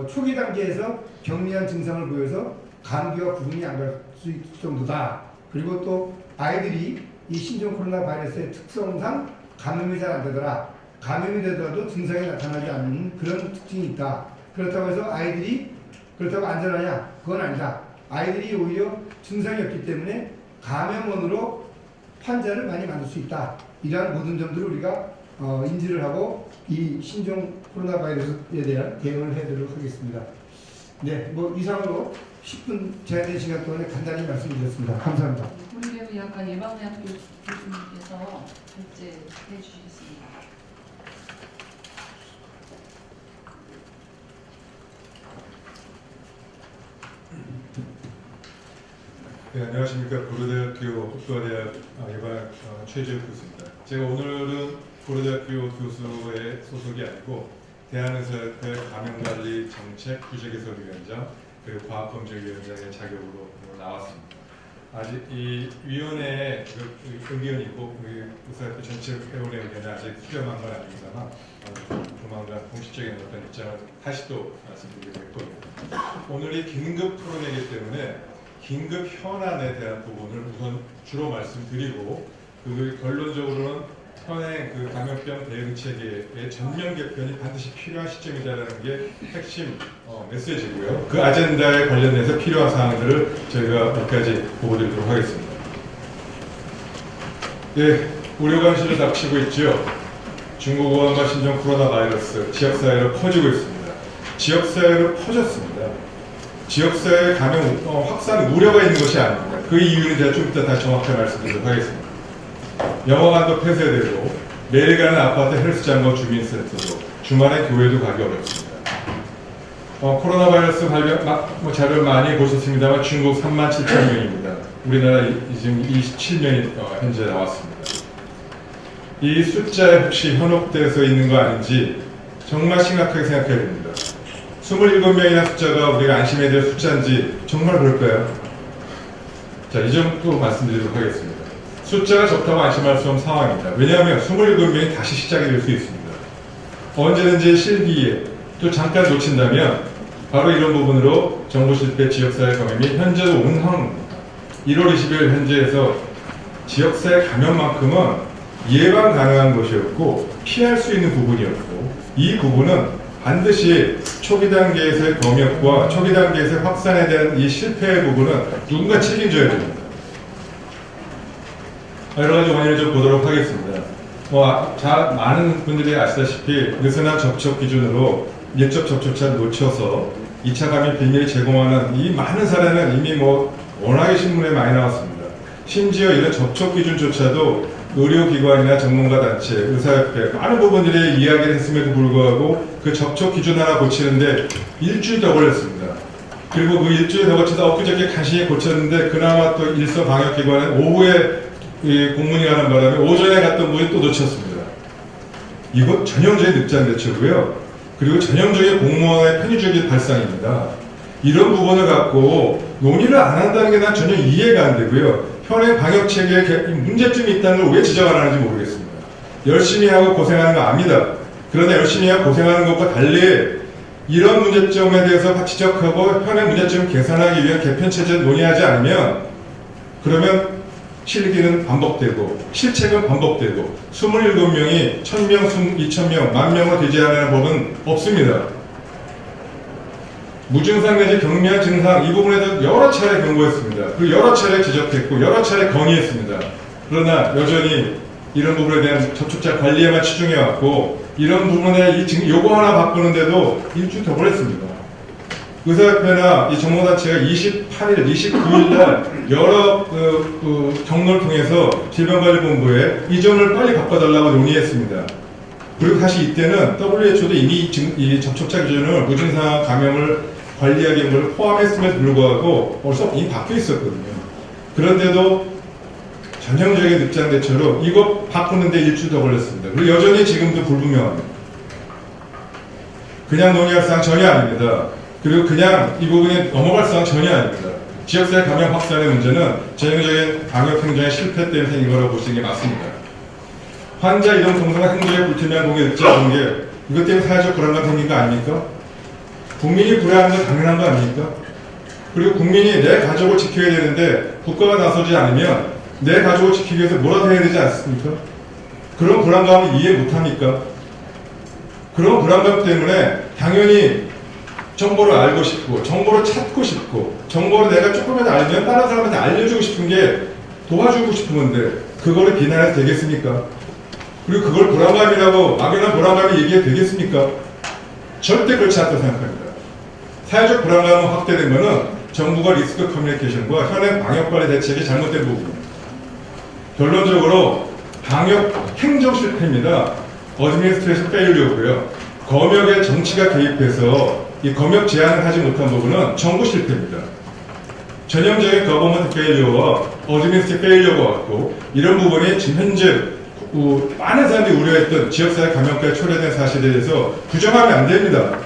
초기 단계에서 경미한 증상을 보여서 감기와 구분이 안 갈 수 있을 정도다. 그리고 또 아이들이 이 신종 코로나 바이러스의 특성상 감염이 잘 안 되더라. 감염이 되더라도 증상이 나타나지 않는 그런 특징이 있다. 그렇다고 해서 아이들이 그렇다고 안전하냐? 그건 아니다. 아이들이 오히려 증상이 없기 때문에 감염원으로 환자를 많이 만들 수 있다. 이러한 모든 점들을 우리가 인지를 하고 이 신종 코로나 바이러스에 대한 대응을 해드리도록 하겠습니다. 네, 뭐 이상으로 10분 제한된 시간 동안에 간단히 말씀드렸습니다. 감사합니다. 우리 의학과 예방의학교 교수님께서 결재해 주시겠습니다. 네, 안녕하십니까. 고려대학교 국가대학 예방 최재욱 교수입니다. 제가 오늘은 고려대학교 교수의 소속이 아니고 대한의사협회 감염관리 정책 규제개선위원장 그리고 과학검증위원장의 자격으로 나왔습니다. 아직 이 위원회의 의견이고 의사협회 전체 회원의 의견은 아직 수렴한 건 아닙니다만 조만간 공식적인 어떤 입장을 다시 또 말씀드리겠고 오늘이 긴급 토론이기 때문에 긴급 현안에 대한 부분을 우선 주로 말씀드리고 그 결론적으로는 현행 그 감염병 대응 체계의 전면 개편이 반드시 필요한 시점이다라는 게 핵심 메시지고요. 그 아젠다에 관련해서 필요한 사항들을 저희가 몇 가지 보고드리도록 하겠습니다. 예, 우려감시를 닥치고 있죠. 중국 우한과 신종 코로나 바이러스 지역사회로 퍼지고 있습니다. 지역사회로 퍼졌습니다. 지역사회 감염 확산 우려가 있는 것이 아닙니다. 그 이유는 제가 좀 이따 다시 정확하게 말씀드리도록 하겠습니다. 영어관도 폐쇄되고 매일 가는 아파트 헬스장과 주민센터도 주말에 교회도 가기 어렵습니다. 코로나 바이러스 발병 자료를 많이 보셨습니다만 중국 37,000명입니다. 우리나라 지금 27명이 현재 나왔습니다. 이 숫자에 혹시 현혹돼서 있는 거 아닌지 정말 심각하게 생각해야 됩니다. 27명이라는 숫자가 우리가 안심해야 될 숫자인지 정말 그럴까요? 자, 이 점도 말씀드리도록 하겠습니다. 숫자가 적다고 안심할 수 없는 상황입니다. 왜냐하면 27명이 다시 시작이 될 수 있습니다. 언제든지 실기에 또 잠깐 놓친다면 바로 이런 부분으로 정보 실패 지역사회 감염이 현재도 온 상황입니다. 1월 20일 현재에서 지역사회 감염만큼은 예방 가능한 것이었고 피할 수 있는 부분이었고 이 부분은 반드시 초기 단계에서의 검역과 초기 단계에서의 확산에 대한 이 실패의 부분은 누군가 책임져야 됩니다. 여러 가지 원인을 좀 보도록 하겠습니다. 많은 분들이 아시다시피 느슨한 접촉 기준으로 밀접 접촉자를 놓쳐서 2차 감염 비밀 제공하는 이 많은 사례는 이미 워낙에 신문에 많이 나왔습니다. 심지어 이런 접촉 기준조차도 의료기관이나 전문가 단체, 의사협회 많은 부분들이 이야기를 했음에도 불구하고 그 접촉 기준 하나 고치는데 일주일 더 걸렸습니다. 그리고 그 일주일 더 고치다 엊그저께 간신히 고쳤는데 그나마 또 일선 방역기관은 오후에 공문이 가는 바람에 오전에 갔던 분이 또 놓쳤습니다. 이거 전형적인 늑장 대처고요. 그리고 전형적인 공무원의 편의적인 발상입니다. 이런 부분을 갖고 논의를 안 한다는 게 난 전혀 이해가 안 되고요. 현행 방역체계에 문제점이 있다는 걸 왜 지적 안 하는지 모르겠습니다. 열심히 하고 고생하는 거 압니다. 그러나 열심히 하고 고생하는 것과 달리 이런 문제점에 대해서 지적하고 현행 문제점을 개선하기 위한 개편체제를 논의하지 않으면 그러면 실기는 반복되고 실책은 반복되고 27명이 1000명, 2000명, 10,000명으로 되지 않는 법은 없습니다. 무증상 내지 경미한 증상 이 부분에 대해서 여러 차례 경고했습니다. 그리고 여러 차례 지적했고 여러 차례 건의했습니다. 그러나 여전히 이런 부분에 대한 접촉자 관리에만 치중해왔고 이런 부분에 요거 하나 바꾸는데도 일주일 더 걸렸습니다. 의사협회나 이 전문단체가 28일, 29일 날 여러 경로를 통해서 질병관리본부에 이 점을 빨리 바꿔달라고 논의했습니다. 그리고 사실 이때는 WHO도 이미 이 접촉자 기준을 무증상 감염을 관리하기 위한 걸 포함했음에도 불구하고 벌써 이미 바뀌어 있었거든요. 그런데도 전형적인 늑장 대처로 이거 바꾸는데 일주일 더 걸렸습니다. 그리고 여전히 지금도 불분명합니다. 그냥 논의할 사항 전혀 아닙니다. 그리고 그냥 이 부분에 넘어갈 사항 전혀 아닙니다. 지역사회 감염 확산의 문제는 전형적인 방역 행정의 실패 때문에 생긴 거라고 보시는 게 맞습니다. 환자 이동 동선과 행정에 불투명한 공개 늑장 공개 이것 때문에 사회적 불안감 생긴 거 아닙니까? 국민이 불안한 건 당연한 거 아닙니까? 그리고 국민이 내 가족을 지켜야 되는데 국가가 나서지 않으면 내 가족을 지키기 위해서 뭐라도 해야 되지 않습니까? 그런 불안감을 이해 못합니까? 그런 불안감 때문에 당연히 정보를 알고 싶고 정보를 찾고 싶고 정보를 내가 조금이라도 알면 다른 사람한테 알려주고 싶은 게 도와주고 싶은 건데 그거를 비난해도 되겠습니까? 그리고 그걸 불안감이라고 막연한 불안감이 얘기해도 되겠습니까? 절대 그렇지 않다고 생각합니다. 사회적 불안감이 확대된 것은 정부가 리스크 커뮤니케이션과 현행 방역관리 대책이 잘못된 부분입니다. 결론적으로 방역 행정 실패입니다. 어드미니스트레이션 페일리어고요. 검역에 정치가 개입해서 이 검역 제한을 하지 못한 부분은 정부 실패입니다. 전형적인 거버먼트 페일리어와 어드미니스트레이션 페일리어가 왔고 이런 부분이 지금 현재 많은 사람들이 우려했던 지역사회 감염까지 초래된 사실에 대해서 부정하면 안 됩니다.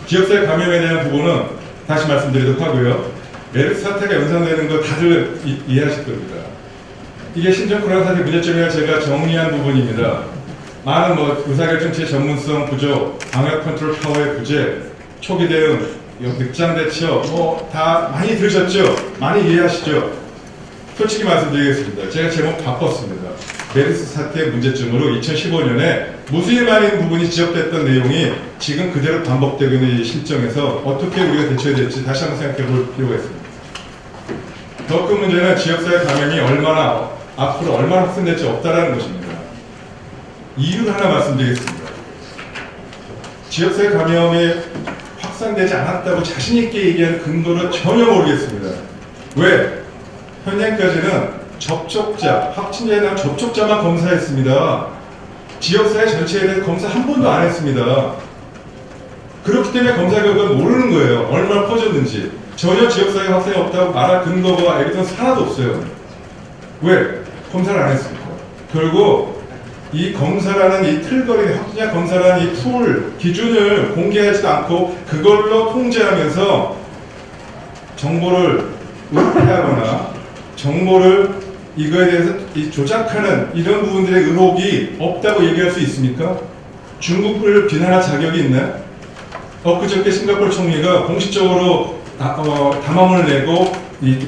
지역사회 감염에 대한 부분은 다시 말씀드리도록 하고요. 메르스 사태가 연상되는 거 다들 이해하실 겁니다. 이게 신종 코로나 사태 문제점이라 제가 정리한 부분입니다. 많은 의사결정체 전문성 부족, 방역 컨트롤 파워의 부재, 초기 대응, 늑장 대처 다 많이 들으셨죠? 많이 이해하시죠? 솔직히 말씀드리겠습니다. 제가 제목 바꿨습니다. 메르스 사태의 문제점으로 2015년에 무수히 부분이 지적됐던 내용이 지금 그대로 반복되고 있는 이 실정에서 어떻게 우리가 대처해야 될지 다시 한번 생각해 볼 필요가 있습니다. 더 큰 문제는 지역사회 감염이 앞으로 얼마나 확산될지 없다라는 것입니다. 이유를 하나 말씀드리겠습니다. 지역사회 감염이 확산되지 않았다고 자신있게 얘기하는 근거는 전혀 모르겠습니다. 왜? 현재까지는 접촉자, 확진자에 대한 접촉자만 검사했습니다. 지역사회 전체에 대해 검사 한 번도 안 했습니다. 그렇기 때문에 검사 결과는 모르는 거예요. 얼마나 퍼졌는지. 전혀 지역사회 확산이 없다고 말할 근거가 에비던스 하나도 없어요. 왜? 검사를 안 했습니까? 결국 이 검사라는 이 틀거리, 확진자 검사라는 이 툴, 기준을 공개하지도 않고 그걸로 통제하면서 정보를 은폐하거나 정보를 이거에 대해서 조작하는 이런 부분들의 의혹이 없다고 얘기할 수 있습니까? 중국을 비난할 자격이 있나? 엊그저께 싱가포르 총리가 공식적으로 담화문을 내고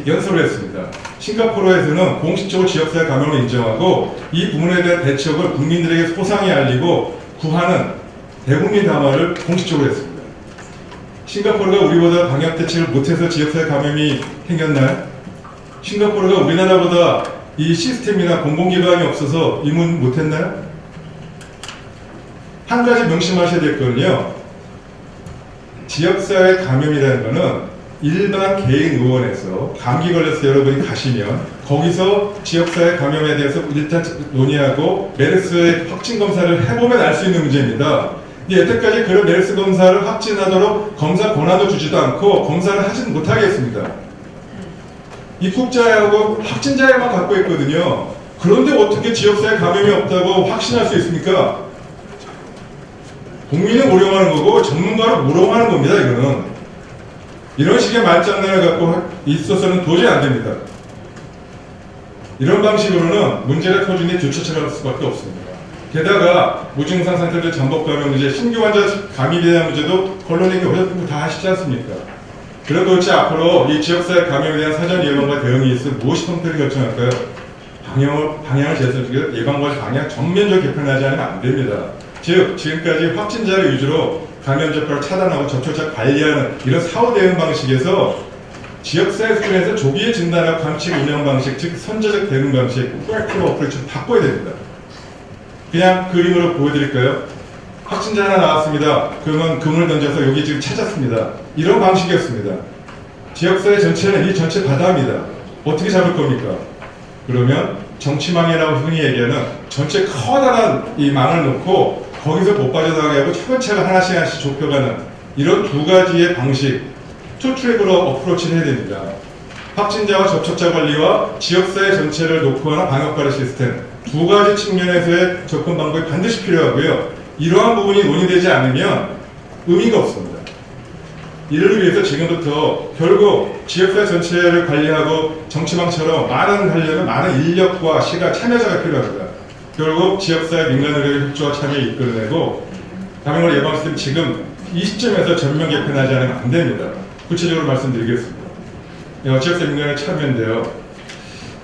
연설을 했습니다. 싱가포르에서는 공식적으로 지역사회 감염을 인정하고 이 부분에 대한 대책을 국민들에게 소상히 알리고 구하는 대국민 담화를 공식적으로 했습니다. 싱가포르가 우리보다 방역 대책을 못해서 지역사회 감염이 생겼나요? 싱가포르가 우리나라보다 이 시스템이나 공공기관이 없어서 입문 못했나요? 한 가지 명심하셔야 될 거는요. 지역사회 감염이라는 거는 일반 개인 의원에서 감기 걸려서 여러분이 가시면 거기서 지역사회 감염에 대해서 일단 논의하고 메르스의 확진 검사를 해보면 알 수 있는 문제입니다. 여태까지 그런 메르스 검사를 확진하도록 검사 권한도 주지도 않고 검사를 하지는 못하게 했습니다. 입국자하고 확진자에만 갖고 있거든요. 그런데 어떻게 지역사회 감염이 없다고 확신할 수 있습니까? 국민은 모령하는 거고 전문가를 모령하는 겁니다. 이거는. 이런 식의 말장난을 갖고 있어서는 도저히 안 됩니다. 이런 방식으로는 문제가 터지니 뒤쫓아갈 수밖에 없습니다. 게다가 무증상 상태들 잠복 감염 문제, 신규 환자 감염에 대한 문제도 언론에게 어렵고 다 하시지 않습니까? 그래도 도대체 앞으로 이 지역사회 감염에 대한 사전 예방과 대응이 있어 무엇이 통폐를 결정할까요? 방향을 제시해서 예방과 방향 전면적으로 개편하지 않으면 안 됩니다. 즉 지금까지 확진자를 위주로 감염 접촉을 차단하고 접촉자 관리하는 이런 사후 대응 방식에서 지역사회 수준에서 조기에 진단하고 감축 운영 방식, 즉 선제적 대응 방식, 프로액티브 어프로치를 바꿔야 됩니다. 그냥 그림으로 보여드릴까요? 확진자 하나 나왔습니다. 그러면 금을 던져서 여기 지금 찾았습니다. 이런 방식이었습니다. 지역사회 전체는 이 전체 바다입니다. 어떻게 잡을 겁니까? 그러면 정치망이라고 흔히 얘기하는 전체 커다란 이 망을 놓고 거기서 못 빠져나가게 하고 차근차근 하나씩 좁혀가는 이런 두 가지의 방식, 투 트랙으로 어프로치를 해야 됩니다. 확진자와 접촉자 관리와 지역사회 전체를 놓고 하는 방역관리 시스템 두 가지 측면에서의 접근 방법이 반드시 필요하고요. 이러한 부분이 논의되지 않으면 의미가 없습니다. 이를 위해서 지금부터 결국 지역사회 전체를 관리하고 정치망처럼 하려면 많은 인력과 시간, 참여자가 필요합니다. 결국 지역사회 민간의료의 협조와 참여를 이끌어내고 감염을 예방 시스템 지금 이 시점에서 전면 개편하지 않으면 안 됩니다. 구체적으로 말씀드리겠습니다. 지역사회 민간의 참여인데요.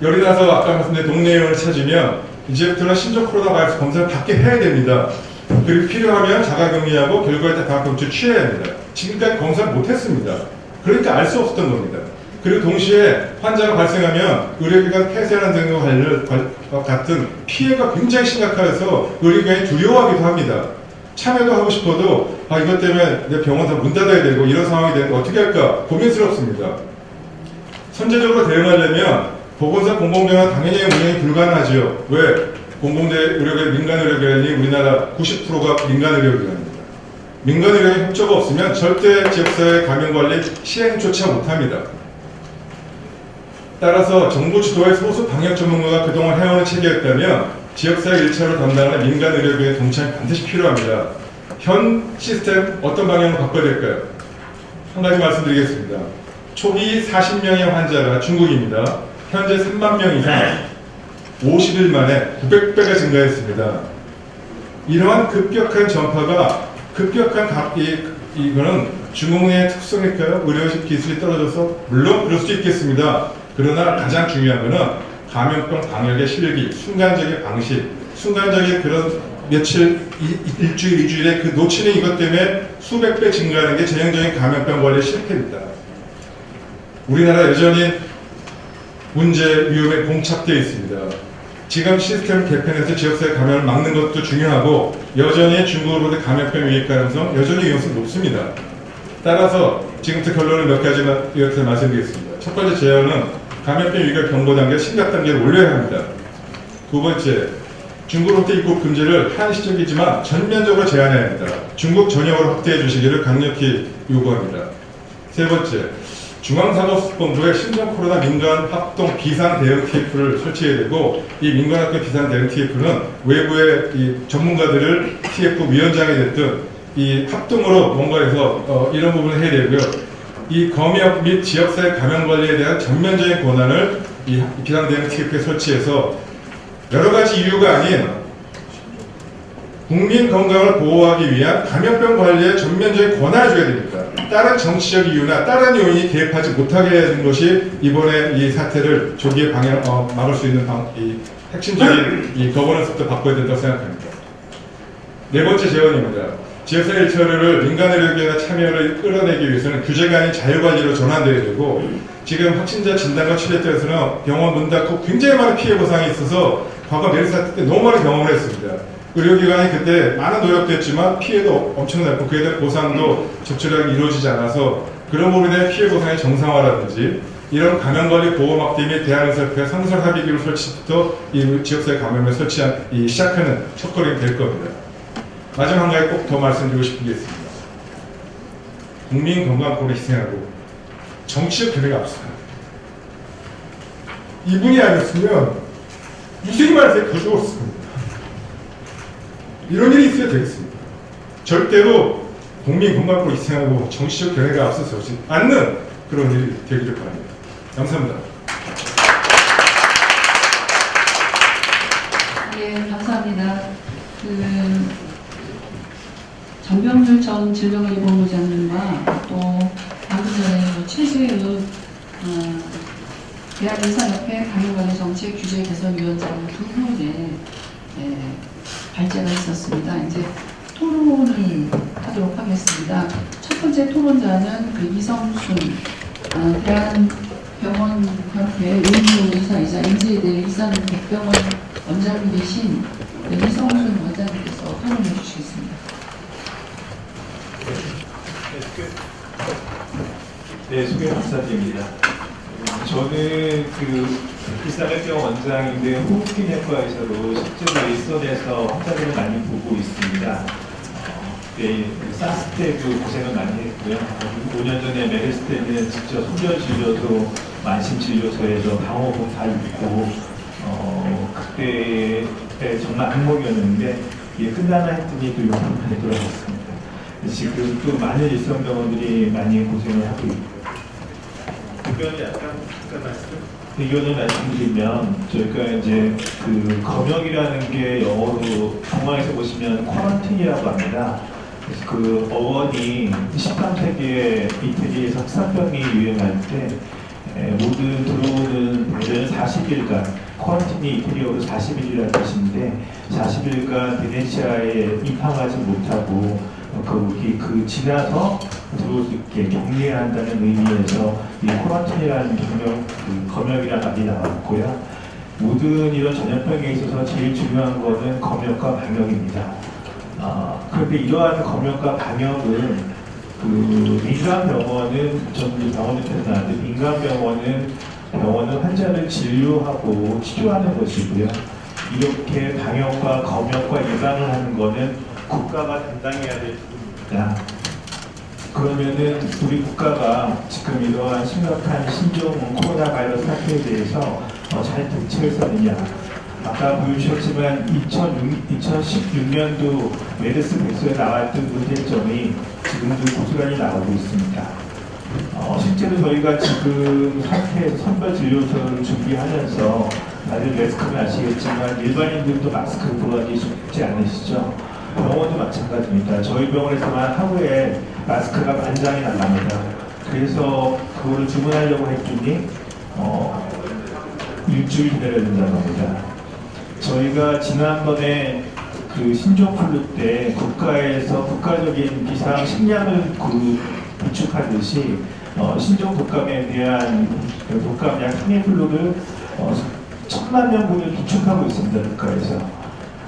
열이 나서 아까 말씀드린 동네 의원을 찾으면 이제부터는 신종 코로나 바이러스 검사를 받게 해야 됩니다. 그리고 필요하면 자가격리하고 결과에 따라 방역 조치 취해야 합니다. 지금까지 검사를 못했습니다. 그러니까 알 수 없었던 겁니다. 그리고 동시에 환자가 발생하면 의료기관 폐쇄하는 등과 같은 피해가 굉장히 심각해서 의료기관이 두려워하기도 합니다. 참여도 하고 싶어도 이것 때문에 내 병원 다 문 닫아야 되고 이런 상황이 되면 어떻게 할까 고민스럽습니다. 선제적으로 대응하려면 보건사 공공병원 당연히 운영이 불가능하지요. 왜? 공공대 의료기관, 민간 의료기관이 우리나라 90%가 민간 의료기관입니다. 민간 의료기관 협조가 없으면 절대 지역사회 감염관리 시행조차 못합니다. 따라서 정부 주도의 소수 방역 전문가가 그동안 해오는 체계였다면 지역사회 1차로 담당하는 민간 의료기관의 동참이 반드시 필요합니다. 현 시스템 어떤 방향으로 바꿔야 될까요? 한 가지 말씀드리겠습니다. 초기 40명의 환자가 중국입니다. 현재 3만 명 이상 50일 만에 900배가 증가했습니다. 이러한 급격한 전파가 이거는 중국의 특성일까요? 의료 기술이 떨어져서 물론 그럴 수 있겠습니다. 그러나 가장 중요한 것은 감염병 방역의 실력이 순간적인 방식, 순간적인 그런 며칠, 일주일, 이주일에 그 놓치는 이것 때문에 수백 배 증가하는 게 전형적인 감염병 관리 실패입니다. 우리나라 여전히 문제, 위험에 봉착되어 있습니다. 지금 시스템 개편해서 지역사회 감염을 막는 것도 중요하고 여전히 중국으로부터 감염병 유입 가능성 여전히 위험성이 높습니다. 따라서 지금부터 결론을 몇 가지만 이렇게 말씀드리겠습니다. 첫 번째 제안은 감염병 유입 경보 단계 심각 단계를 올려야 합니다. 두 번째, 중국으로부터 입국 금지를 한시적이지만 전면적으로 제한해야 합니다. 중국 전역으로 확대해 주시기를 강력히 요구합니다. 세 번째, 중앙사법본부에 신종 코로나 민간 합동 비상 대응 TF를 설치해야 되고 이 민간 합동 비상 대응 TF는 외부의 이 전문가들을 TF 위원장이 됐든 이 합동으로 뭔가 해서 이런 부분을 해야 되고요. 이 검역 및 지역사회 감염 관리에 대한 전면적인 권한을 이 비상 대응 TF에 설치해서 여러 가지 이유가 아닌 국민 건강을 보호하기 위한 감염병 관리에 전면적인 권한을 줘야 됩니다. 다른 정치적 이유나 다른 요인이 개입하지 못하게 하는 것이 이번에 이 사태를 조기에 막을 수 있는 이 핵심적인 이 거버넌스부터 바꿔야 된다고 생각합니다. 네 번째 제언입니다. 지역사회 일처리를 민간 의료계나 참여를 끌어내기 위해서는 규제가 아닌 자율관리로 전환돼야 되고 지금 확진자 진단과 치료에 따라서는 병원 문 닫고 굉장히 많은 피해 보상이 있어서 과거 메르스 사태 때 너무 많은 경험을 했습니다. 의료기관이 그때 많은 노력도 했지만 피해도 엄청났고 그에 대한 보상도 적절하게 이루어지지 않아서 그런 부분에 대한 피해 보상의 정상화라든지 이런 감염관리 보호막대 및 대한의사협회 상설합의기구 설치부터 이 지역사회 감염을 설치한 이 시작하는 첫걸음이 될 겁니다. 마지막 한 가지 꼭 더 말씀드리고 싶은 게 있습니다. 국민 건강권을 희생하고 정치적 견해가 없어요. 이분이 아니었으면 유승희 말세 더 죽었습니다. 이런 일이 있어야 되겠습니다. 절대로 국민 건강권을 희생하고 정치적 견해가 앞서서지 않는 그런 일이 되기를 바랍니다. 감사합니다. 네, 감사합니다. 정병률 전 질병관리본부장님과 또 방금 전에 최재의 대한의사협회 감염관리정책 규제 개선위원장 두 분의 발제가 있었습니다. 이제 토론을 하도록 하겠습니다. 첫 번째 토론자는 이성순 대한병원협회 의무의사이자 인지대대 일산백병원 원장님이신 이성순 원장님께서 토론해 주시겠습니다. 네, 소개 감사드립니다. 저는 일산백병원 원장인데 호흡기내과의사로 실제로 일선에서 환자들을 많이 보고 있습니다. 사스 때도 고생을 많이 했고요. 5년 전에 메르스 때는 직접 소변진료도 만심진료소에서 방호복 다 입고 그때 정말 악몽이었는데 이게 끝나나 했더니 또 용산만에 돌아갔습니다. 지금 또 많은 일선병원들이 많이 고생을 하고 있고 이거는 약간 의견을 말씀드리면 저희가 이제 검역이라는 게 영어로 동화에서 보시면 쿼런틴이라고 합니다. 그래서 어원이 13세기에 이태리에서 흑사병이 유행할 때 모든 들어오는 배는 40일간 쿼런틴이 이태리어로 40일이라는 뜻인데 40일간 베네치아에 입항하지 못하고 지나서 들어올 수 있게 격리해야 한다는 의미에서 이 쿼런틴이라는 검역이라는 말이 나왔고요. 모든 이런 전염병에 있어서 제일 중요한 것은 검역과 방역입니다. 그런데 이러한 검역과 방역은 민간 병원은 전 병원에서 나왔는데 민간 병원은 환자를 진료하고 치료하는 것이고요. 이렇게 방역과 검역과 예방을 하는 것은 국가가 담당해야 될 부분입니다. 그러면은 우리 국가가 지금 이러한 심각한 신종 코로나 바이러스 사태에 대해서 잘 대처했었느냐. 아까 보여주셨지만 2016년도 메르스 백서에 나왔던 문제점이 지금도 고스란히 나오고 있습니다. 실제로 저희가 지금 상태에서 선별진료소를 준비하면서 다들 마스크는 아시겠지만 일반인들도 마스크를 구하기 쉽지 않으시죠? 병원도 마찬가지입니다. 저희 병원에서만 하루에 마스크가 10,000장이 나갑니다. 그래서 그거를 주문하려고 했더니 일주일 기다려야 된다고 합니다. 저희가 지난번에 그 신종플루 때 국가에서 국가적인 비상 식량을 구축하듯이 신종 독감에 대한 독감 약 타미플루를 1,000만 명분을 구축하고 있습니다. 국가에서.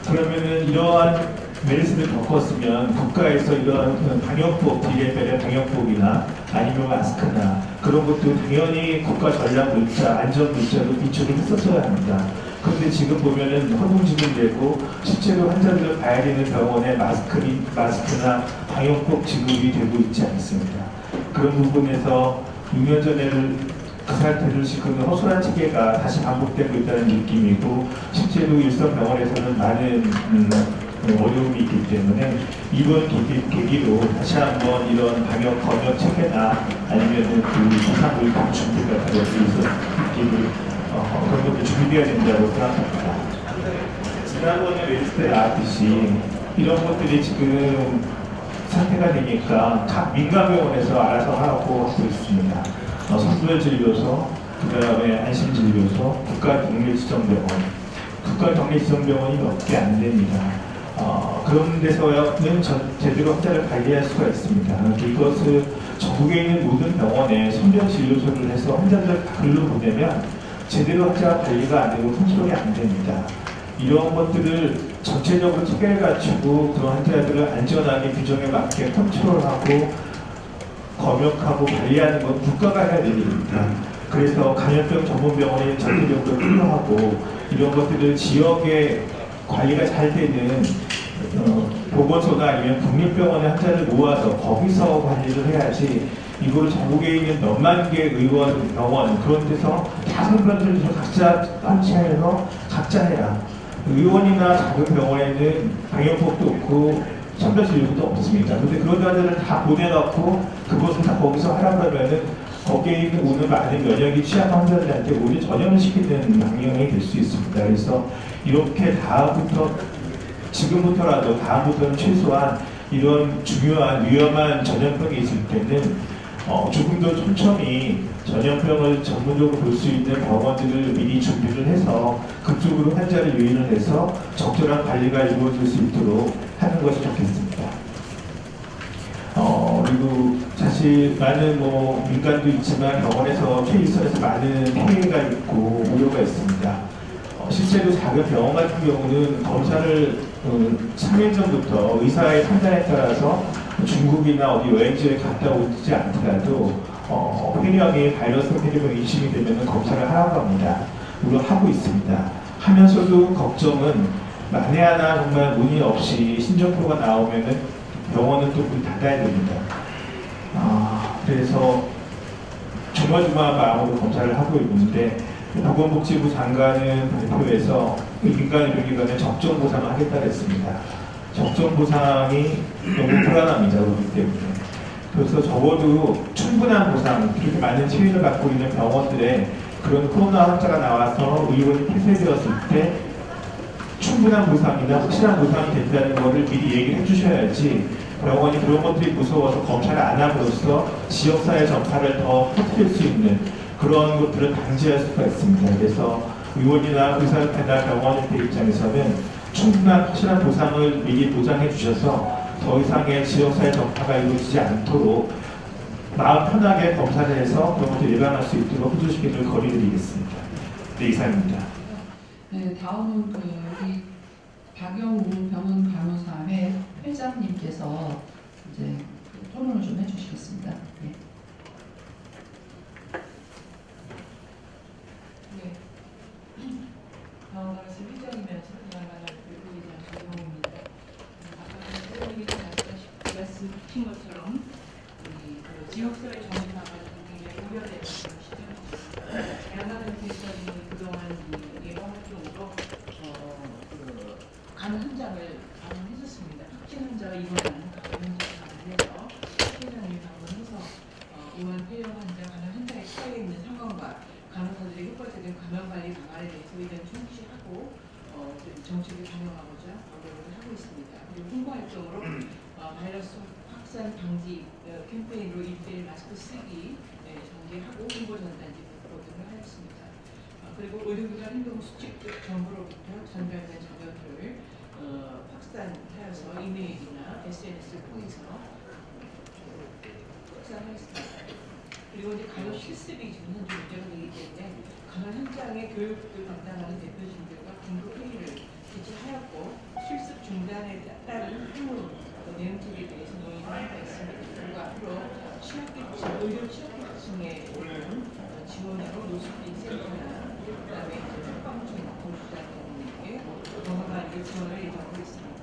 그러면은 이러한 메르스를 겪었으면 국가에서 이러한 방역법, 비례별의 방역법이나 아니면 마스크나 그런 것도 당연히 국가 전략 물자, 안전 물자로 비축을 했었어야 합니다. 그런데 지금 보면은 허둥지둥되고 실제로 환자들을 봐야 되는 병원에 마스크나 방역법 지급이 되고 있지 않습니다. 그런 부분에서 6년 전에는 그 상태를 지금 허술한 체계가 다시 반복되고 있다는 느낌이고 실제로 일선 병원에서는 많은 어려움이 있기 때문에 이번 계기로 다시 한번 이런 방역 검역 체계나 아니면 그 부상을 준비가 될 수 있는 느낌을 그런 것도 준비해야 된다고 생각합니다. 지난번에 메르스 때 나왔듯이 이런 것들이 지금 상태가 되니까 각 민간병원에서 알아서 하고 있습니다. 선별진료소, 그 다음에 안심진료소, 국가격리지정병원. 국가격리지정병원이 몇 개 안 됩니다. 그런 데서는 제대로 환자를 관리할 수가 있습니다. 이것을 전국에 있는 모든 병원에 선별진료소를 해서 환자들을 글로 보내면 제대로 환자 관리가 안 되고 컨트롤이 안 됩니다. 이런 것들을 전체적으로 체계를 갖추고 그런 환자들을 안전하게 규정에 맞게 컨트롤하고 검역하고 관리하는 건 국가가 해야 될 일입니다. 그래서 감염병 전문병원이 전체적으로 필요하고 이런 것들을 지역에 관리가 잘 되는 보건소나 아니면 국립병원의 환자를 모아서 거기서 관리를 해야지 이거를 전국에 있는 몇만 개 의원, 병원 그런 데서 다 선별을 각자 설치해서 각자 해라. 의원이나 작은 병원에는 방역법도 없고 선별진료소도 없습니다. 그런데 그런 환자를 다 보내놓고 그것을 다 거기서 하라고 하면은 거기에 있는 오늘 많은 면역이 취약한 환자들한테 오히려 전염을 시키는 방향이 될 수 있습니다. 그래서 이렇게 지금부터라도 다음부터는 최소한 이런 중요한 위험한 전염병이 있을 때는 조금 더 촘촘히 전염병을 전문적으로 볼 수 있는 병원들을 미리 준비를 해서 그쪽으로 환자를 유인을 해서 적절한 관리가 이루어질 수 있도록 하는 것이 좋겠습니다. 그리고 사실 많은 민간도 있지만 병원에서 최일선에서 많은 피해가 있고 우려가 있습니다. 실제로 작은 병원 같은 경우는 검사를 3일 전부터 의사의 판단에 따라서 중국이나 어디 여행지에 갔다 오지 않더라도 폐렴이 바이러스 폐렴이 의심이 되면 검사를 하라고 합니다. 우리 하고 있습니다. 하면서도 걱정은 만에 하나 정말 문의 없이 신종표가 나오면은 병원은 또 문 닫아야 됩니다. 그래서 조마조마한 마음으로 검사를 하고 있는데 보건복지부 장관은 발표에서 민간의료기관에 적정보상을 하겠다고 했습니다. 적정보상이 너무 불안합니다. 그렇기 때문에. 그래서 적어도 충분한 보상, 그렇게 많은 치료를 갖고 있는 병원들에 그런 코로나 환자가 나와서 의료원이 폐쇄되었을 때 충분한 보상이나 확실한 보상이 된다는 것을 미리 얘기를 해주셔야지 병원이 그런 것들이 무서워서 검사를 안 함으로써 지역사회 전파를 더 퍼뜨릴 수 있는 그런 것들을 방지할 수가 있습니다. 그래서 의원이나 의사협회나 병원의 입장에서는 충분한 확실한 보상을 미리 보장해 주셔서 더 이상의 지역사회 전파가 이루어지지 않도록 마음 편하게 검사를 해서 그런 것을 예방할 수 있도록 해주시기를 건의드리겠습니다. 네, 이상입니다. 네, 다음은 우리 박영우 병원 간호사회 회장님께서 이제 토론을 좀 해주시겠습니다. 네. 병원에서 회장이면서 그야말로 의료기관 박영우입니다. 아까 회장님이 말씀하신 것처럼 지역사회 전파가 굉장히 우려되는 것이죠. 야간을 대해서는 그동안 예방 활동으로 간 환자를 방문했었습니다. 확진 환자가 입원하는 간 환자를 방문해서 회장님이 방문해서 우한 폐렴 환자, 간 환자에 처해 있는 상황과 간호사들의 효과적인 감염관리 방안에 대해서 의견 청취하고 정책을 반영하고자 노력을 하고 있습니다. 그리고 홍보 활동으로 바이러스 확산 방지 캠페인으로 1:1 마스크 쓰기 전개하고 홍보 전단지 보도를 하였습니다. 그리고 의료기관 행동 수칙 정보로부터 전달된 자료들을 확산하여서 이메일이나 SNS를 통해서 확산하였습니다. 그리고 이제 간호 실습이 지금 현재 문제가 되기 때문에 간호 현장의 교육을 담당하는 대표진들과 긴급 회의를 개최하였고 실습 중단에 따른 향후 내용들에 대해서 논의를 한 바 있습니다. 그리고 앞으로 의료 취약계층에 오는 지원으로 노숙인 센터나 그다음에 특방중 보호자들에게 병원관리 지원을 예정하고 있습니다.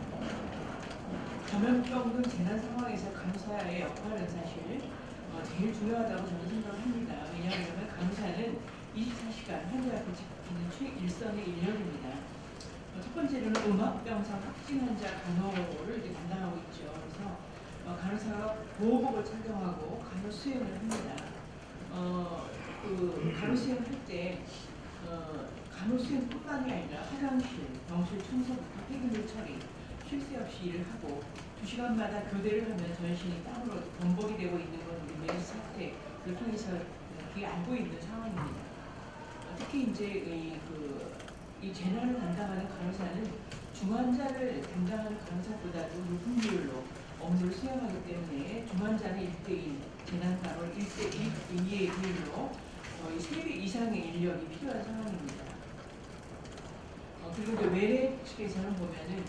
감염병 등 재난 상황에서 간호사의 역할은 사실 제일 중요하다고 저는 생각을 합니다. 왜냐하면 간호사는 24시간 환자 앞에 지키는 최일선의 인력입니다. 첫 번째로는 음압병상 확진 환자 간호를 이제 담당하고 있죠. 그래서 간호사가 보호복을 착용하고 간호 수행을 합니다. 그 간호 수행할 때 간호 수행뿐만이 아니라 화장실, 병실 청소부터 폐기물 처리, 쉴 새 없이 일을 하고 2시간마다 교대를 하면 전신이 땀으로 범벅이 되고 있는 건 우리 메르스 사태를 통해서 그게 알고 있는 상황입니다. 특히 이제 이 재난을 담당하는 간호사는 중환자를 담당하는 간호사보다도 높은 비율로 업무를 수행하기 때문에 중환자는 1대1, 재난간호를 1대2의 비율로 거의 3배 이상의 인력이 필요한 상황입니다. 그리고 이제 외래 측에서는 보면은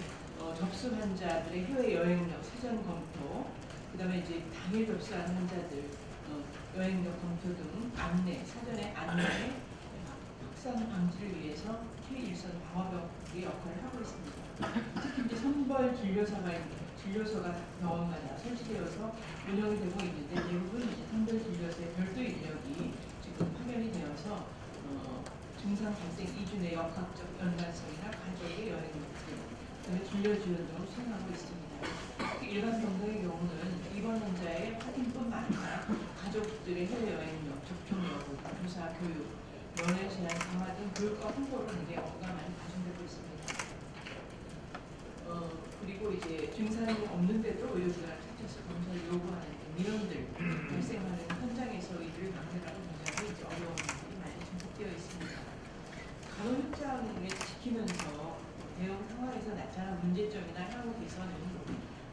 접수 환자들의 해외 여행력 사전 검토, 그다음에 이제 당일 접수하는 환자들 여행력 검토 등 안내, 사전의 안내, 확산 방지를 위해서 최일선 방화벽의 역할을 하고 있습니다. 특히 이제 선벌 진료소가 병원마다 설치되어서 운영이 되고 있는데 대부분 이제 선벌 진료소의 별도 인력이 지금 파견이 되어서 증상 발생 이준의 역학적 연관성이나 가족의 여행력 그다음에 진료 지원 등을 수행하고 있습니다. 특히 일반 병동의 경우는 입원 환자의 확인뿐만 아니라 가족들의 해외 여행력, 접촉 여부, 조사, 교육, 연애 제한 강화 등 교육과 홍보를 굉장히 업무가 많이 가중되고 있습니다. 그리고 이제 증상이 없는데도 의료기관을 찾아서 검사를 요구하는 민원들 발생하는 현장에서 이를 막느라고 굉장히 이제 어려움이 많이 증폭되어 있습니다. 간호 현장을 지키면서 대응 상황에서 나타난 문제점이나 향후 개선은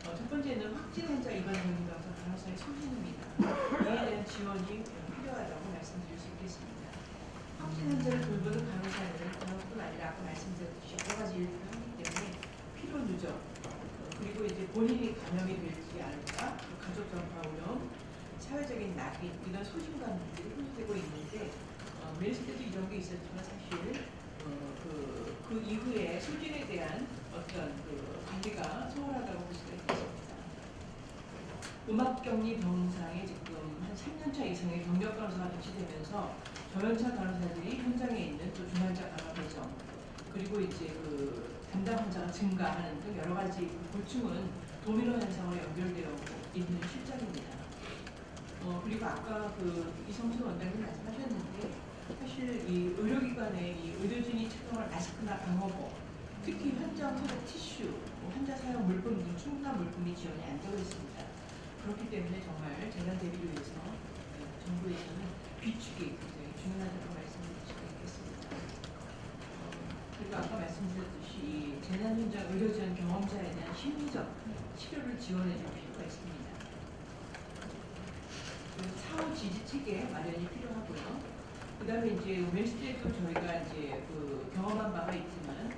첫 번째는 확진 환자 입원 병상 간호사의 소진입니다. 이에 대한 지원이 필요하다고 말씀드릴 수 있겠습니다. 확진 환자를 돌보는 간호사는 간호뿐 아니라 아까 말씀드렸듯이 여러 가지 일들을 하기 때문에 피로 누적, 그리고 이제 본인이 감염이 될지 않을까, 가족 전파 오염, 사회적인 낙인 이런 소진감들이 호소되고 있는데 메르스 때도 이런 게 있었지만 사실 그 이후에 소진에 대한 어떤 관리가 소홀하다고 볼 수가 있겠습니다. 음압격리 병상에 지금 한 3년차 이상의 경력 간호사가 배치되면서 저연차 간호사들이 현장에 있는 또 중환자 간호 배정 그리고 이제 담당 환자가 증가하는 등 여러 가지 고충은 도미노 현상으로 연결되어 있는 실정입니다. 그리고 아까 이성순 원장님 말씀하셨는데 사실 이 의료기관의 이 의료진이 착용할 마스크나 방호복, 특히 현장 소독 티슈, 환자 사용 물품 등 충분한 물품이 지원이 안 되고 있습니다. 그렇기 때문에 정말 재난 대비를 위해서 정부에서는 비축이 굉장히 중요하다고 말씀드릴 수가 있겠습니다. 그리고 아까 말씀드렸듯이 재난 현장 의료지원 경험자에 대한 심리적 치료를 지원해 줄 필요가 있습니다. 사후 지지 체계 마련이 필요하고요. 그다음에 이제 메르스 때도 저희가 이제 경험한 바가 있지만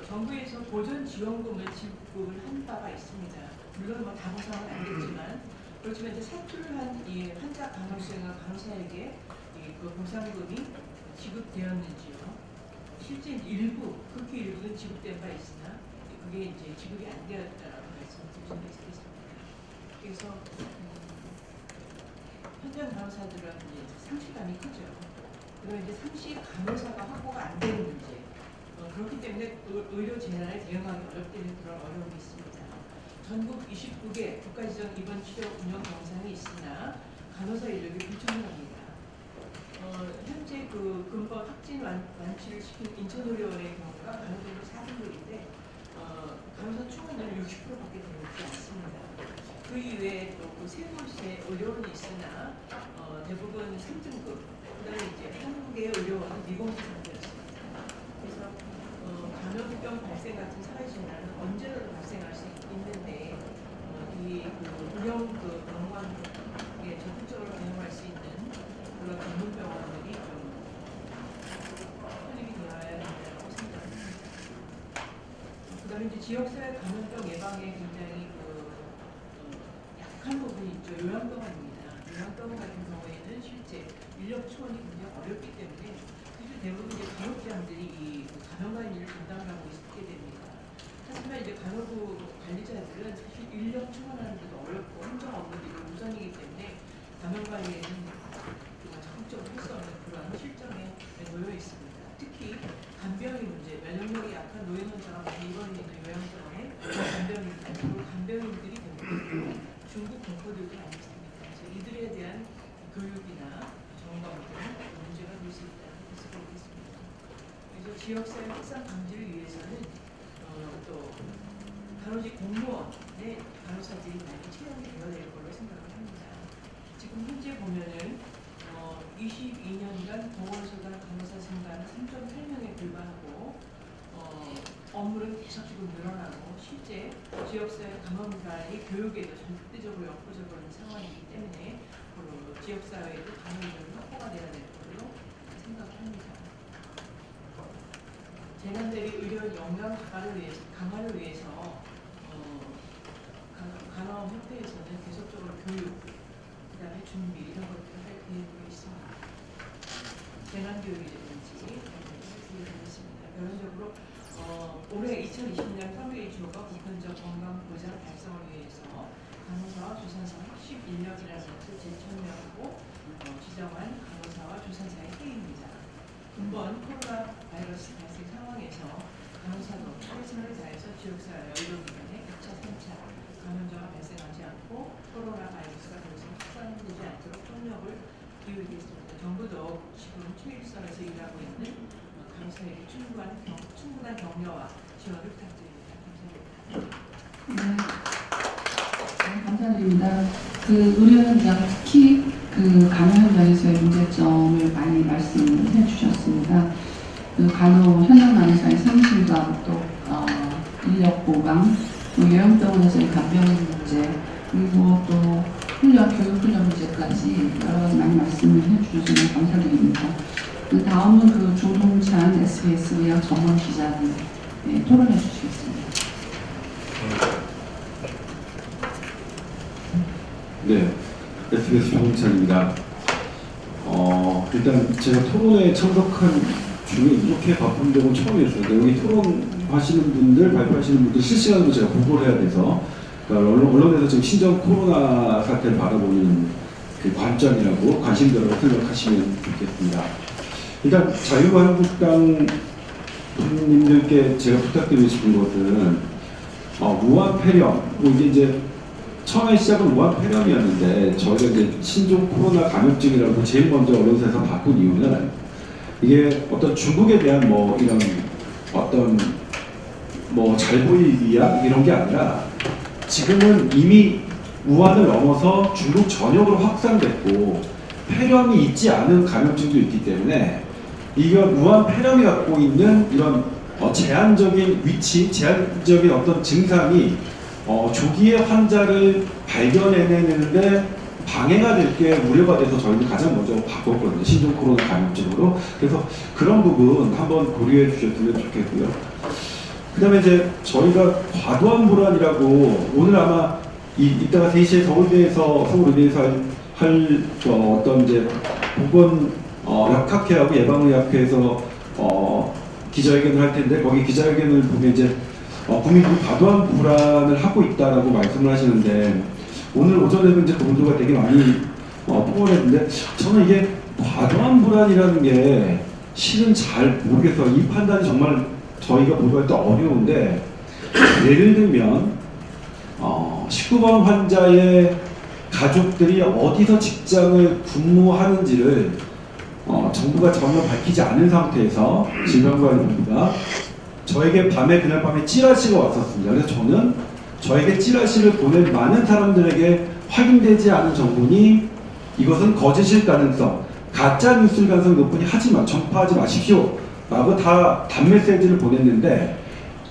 정부에서 보전 지원금을 지급을 한 바가 있습니다. 물론 다 보상은 안 됐지만 그렇지만 이제 사투를 한 이 환자 간호 수행과 간호사에게 그 보상금이 지급되었는지요. 실제 일부 극히 일부는 지급된 바 있으나 그게 이제 지급이 안 되었다라고 말씀드릴 수가 있겠습니다. 그래서 현장 간호사들은 이제 상실감이 크죠. 그러면 이제 상시 간호사가 확보가 안 되는 문제. 그렇기 때문에 의료 재난에 대응하기 어렵다는 그런 어려움이 있습니다. 전국 29개 국가지정 입원 치료 운영 병상이 있으나 간호사 인력이 불충분합니다. 현재 근본 확진 완치를 시킨 인천의료원의 경우가 간호적으로 4등급인데 간호사 충원율 60%밖에 되지 않습니다. 그 이외에 또 세 곳의 의료원이 있으나 대부분 3등급 그다음에 이제 한국의 의료원은 미공식 상태였습니다. 그래서 감염병 발생 같은 사회진화는 언제라도 발생할 수 있는데 병원에 적극적으로 대응할 수 있는 그런 전문병원들이 좀 설립이 되어야 된다고 생각합니다. 그다음에 이제 지역사회 감염병 예방에 굉장히 약한 부분이 있죠. 요양병원입니다. 요양병원 같은 경우에는 실제 인력 초원이 굉장히 어렵기 때문에 사실 대부분 이제 간호사들이 이 감염관리를 담당을 하고 있게 됩니다. 하지만 이제 간호부 관리자들은 사실 인력 초원하는 데도 어렵고 행정 업무들이 우선이기 때문에 감염관리에는 적극적으로 할 수 없는 그런 실정에 놓여 있습니다. 특히 간병의 문제, 면역력이 약한 노인 환자가 많이 입원해 있는 요양병원에 간병인들이 대부분 중국 공포들도 많이 있습니다. 그래서 이들에 대한 교육이나 점검 등 문제가 될 수 있다는 것을 보겠습니다. 그래서 지역사회 확산 방지를 위해서는 또 간호직 공무원의 간호사들이 많이 채용이 되어야 될 걸로 생각을 합니다. 지금 현재 보면은 22년간 보건소당 간호사 승가는 3.8명에 불과하고 업무는 계속 지금 늘어나고 실제 지역사회 감염관리 교육에도 절대적으로 역부족한 상황이기 때문에 지역사회에도 감염병이 확보가 돼야 될 걸로 생각합니다. 재난대비 의료 역량 강화를 위해서 간호협회에서는 계속적으로 교육, 그다음에 준비 이런 것들을 할 계획으로 있습니다. 재난교육이라든지 기획하겠습니다. 결론적으로 올해 2020년 WHO 가 보편적 건강 보장 달성을 위해서 간호사와 조산사 핵심 인력이라는 것을 제천명하고 지정한 간호사와 조산사의 회의입니다. 이번 코로나 바이러스 발생 상황에서 간호사도 최선을 다해서 지역사회 의료기관에 2차, 3차 감염자가 발생하지 않고 코로나 바이러스가 더 이상 확산되지 않도록 협력을 기울이겠습니다. 정부도 지금 초일선에서 일하고 있는 간호사에게 충분한 격려와 지원을 부탁드립니다. 감사합니다. 네, 감사드립니다. 의료 현장 특히 간호 현장에서의 문제점을 많이 말씀해 주셨습니다. 간호 현장 간호사의 상실과 또 인력 보강, 또 요양병원에서의 간병인 문제, 그리고 또 교육 훈련 문제까지 여러 가지 많이 말씀을 해주셔서 감사드립니다. 다음은 조동찬 SBS 의학 전문 기자님 토론해 주시겠습니다. 네, SBS 조동찬입니다. 일단 제가 토론에 참석한 중에 이렇게 바쁜 적은 처음이었어요. 여기 토론하시는 분들, 발표하시는 분들 실시간으로 제가 보고를 해야 돼서 그러니까 언론에서 지금 신종 코로나 사태를 바라보는 그 관점이라고 관심들을 생각하시면 좋겠습니다. 일단 자유한국당 분님들께 제가 부탁드리고 싶은 것은 무한 폐렴, 이제 처음에 시작은 무한 폐렴이었는데 저희가 이제 신종 코로나 감염증이라고 제일 먼저 언론사에서 바꾼 이유는 이게 어떤 중국에 대한 이런 어떤 잘 보이기 위한 이런 게 아니라 지금은 이미 우한을 넘어서 중국 전역으로 확산됐고 폐렴이 있지 않은 감염증도 있기 때문에 이건 우한 폐렴이 갖고 있는 이런 제한적인 위치, 제한적인 어떤 증상이 조기에 환자를 발견해내는데 방해가 될 게 우려가 돼서 저희는 가장 먼저 바꿨거든요. 신종 코로나 감염증으로. 그래서 그런 부분 한번 고려해 주셨으면 좋겠고요. 그 다음에 이제 저희가 과도한 불안이라고 오늘 아마 이따가 3시에 서울의대에서 할 어떤 이제 보건의학회하고 예방의학회에서 기자회견을 할 텐데 거기 기자회견을 보면 이제 국민들이 과도한 불안을 하고 있다라고 말씀을 하시는데 오늘 오전에도 이제 그분들과 되게 많이 통화를 했는데 저는 이게 과도한 불안이라는 게 실은 잘 모르겠어요. 이 판단이 정말 저희가 보기가 또 어려운데 예를 들면 19번 환자의 가족들이 어디서 직장을 근무하는지를 정부가 전혀 밝히지 않은 상태에서 질병관리본부가 저에게 그날 밤에 찌라시가 왔었습니다. 그래서 저는 저에게 찌라시를 보낸 많은 사람들에게 확인되지 않은 정보니 이것은 거짓일 가능성, 가짜 뉴스일 가능성이 높으니 전파하지 마십시오 라고 다 단메시지를 보냈는데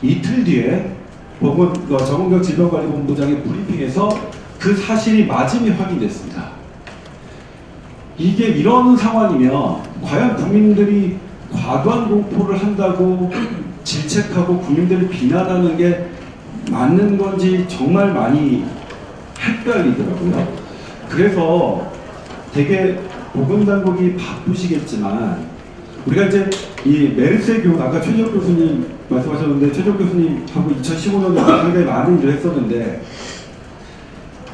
이틀 뒤에 정은경 질병관리본부장의 브리핑에서 그 사실이 맞음이 확인됐습니다. 이게 이런 상황이면 과연 국민들이 과도한 공포를 한다고 질책하고 국민들을 비난하는 게 맞는 건지 정말 많이 헷갈리더라고요. 그래서 되게 보건당국이 바쁘시겠지만 우리가 이제 이 메르스의 경우 아까 최재욱 교수님 말씀하셨는데 최재욱 교수님하고 2015년에 굉장히 많은 일을 했었는데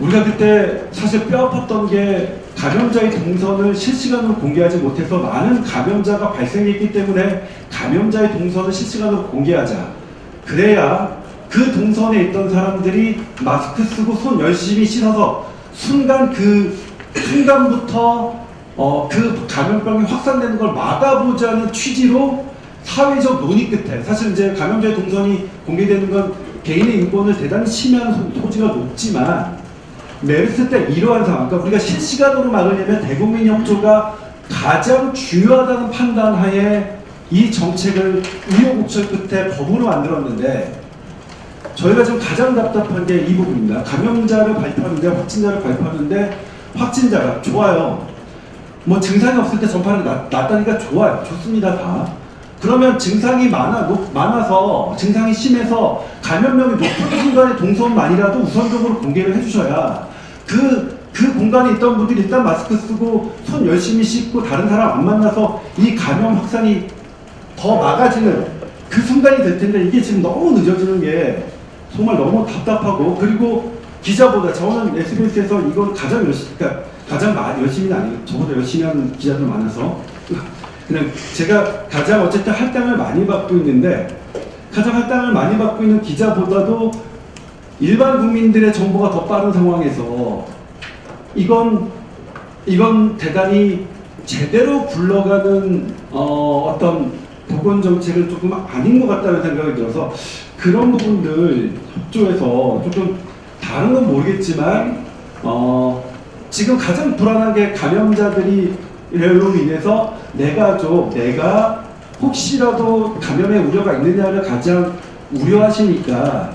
우리가 그때 사실 뼈아팠던 게 감염자의 동선을 실시간으로 공개하지 못해서 많은 감염자가 발생했기 때문에 감염자의 동선을 실시간으로 공개하자. 그래야 그 동선에 있던 사람들이 마스크 쓰고 손 열심히 씻어서 순간부터 그 감염병이 확산되는 걸 막아보자는 취지로 사회적 논의 끝에 사실 이제 감염자의 동선이 공개되는 건 개인의 인권을 대단히 침해하는 소지가 높지만 메르스 때 이러한 상황, 그러니까 우리가 실시간으로 막으려면 대국민 협조가 가장 중요하다는 판단하에 이 정책을 우여곡절 끝에 법으로 만들었는데 저희가 지금 가장 답답한 게 이 부분입니다. 감염자를 발표하는데 확진자를 발표하는데 확진자가 좋아요. 뭐 증상이 없을 때 전파를 낫다니까 좋아요. 좋습니다 다. 그러면 증상이 많아서 증상이 심해서 감염력이 높은 순간의 동선만이라도 우선적으로 공개를 해주셔야 그 공간에 있던 분들이 일단 마스크 쓰고 손 열심히 씻고 다른 사람 안 만나서 이 감염 확산이 더 막아지는 그 순간이 될 텐데 이게 지금 너무 늦어지는 게 정말 너무 답답하고 그리고 기자보다 저는 SBS에서 이건 가장 열심히는 아니고 저보다 열심히 하는 기자들 많아서 그냥 제가 가장 어쨌든 할당을 많이 받고 있는데 가장 할당을 많이 받고 있는 기자보다도 일반 국민들의 정보가 더 빠른 상황에서 이건 대단히 제대로 굴러가는 어떤 보건 정책은 조금 아닌 것 같다는 생각이 들어서 그런 부분들 협조해서 조금 다른 건 모르겠지만 지금 가장 불안한 게 감염자들이 로 인해서 내가 혹시라도 감염의 우려가 있느냐를 가장 우려하시니까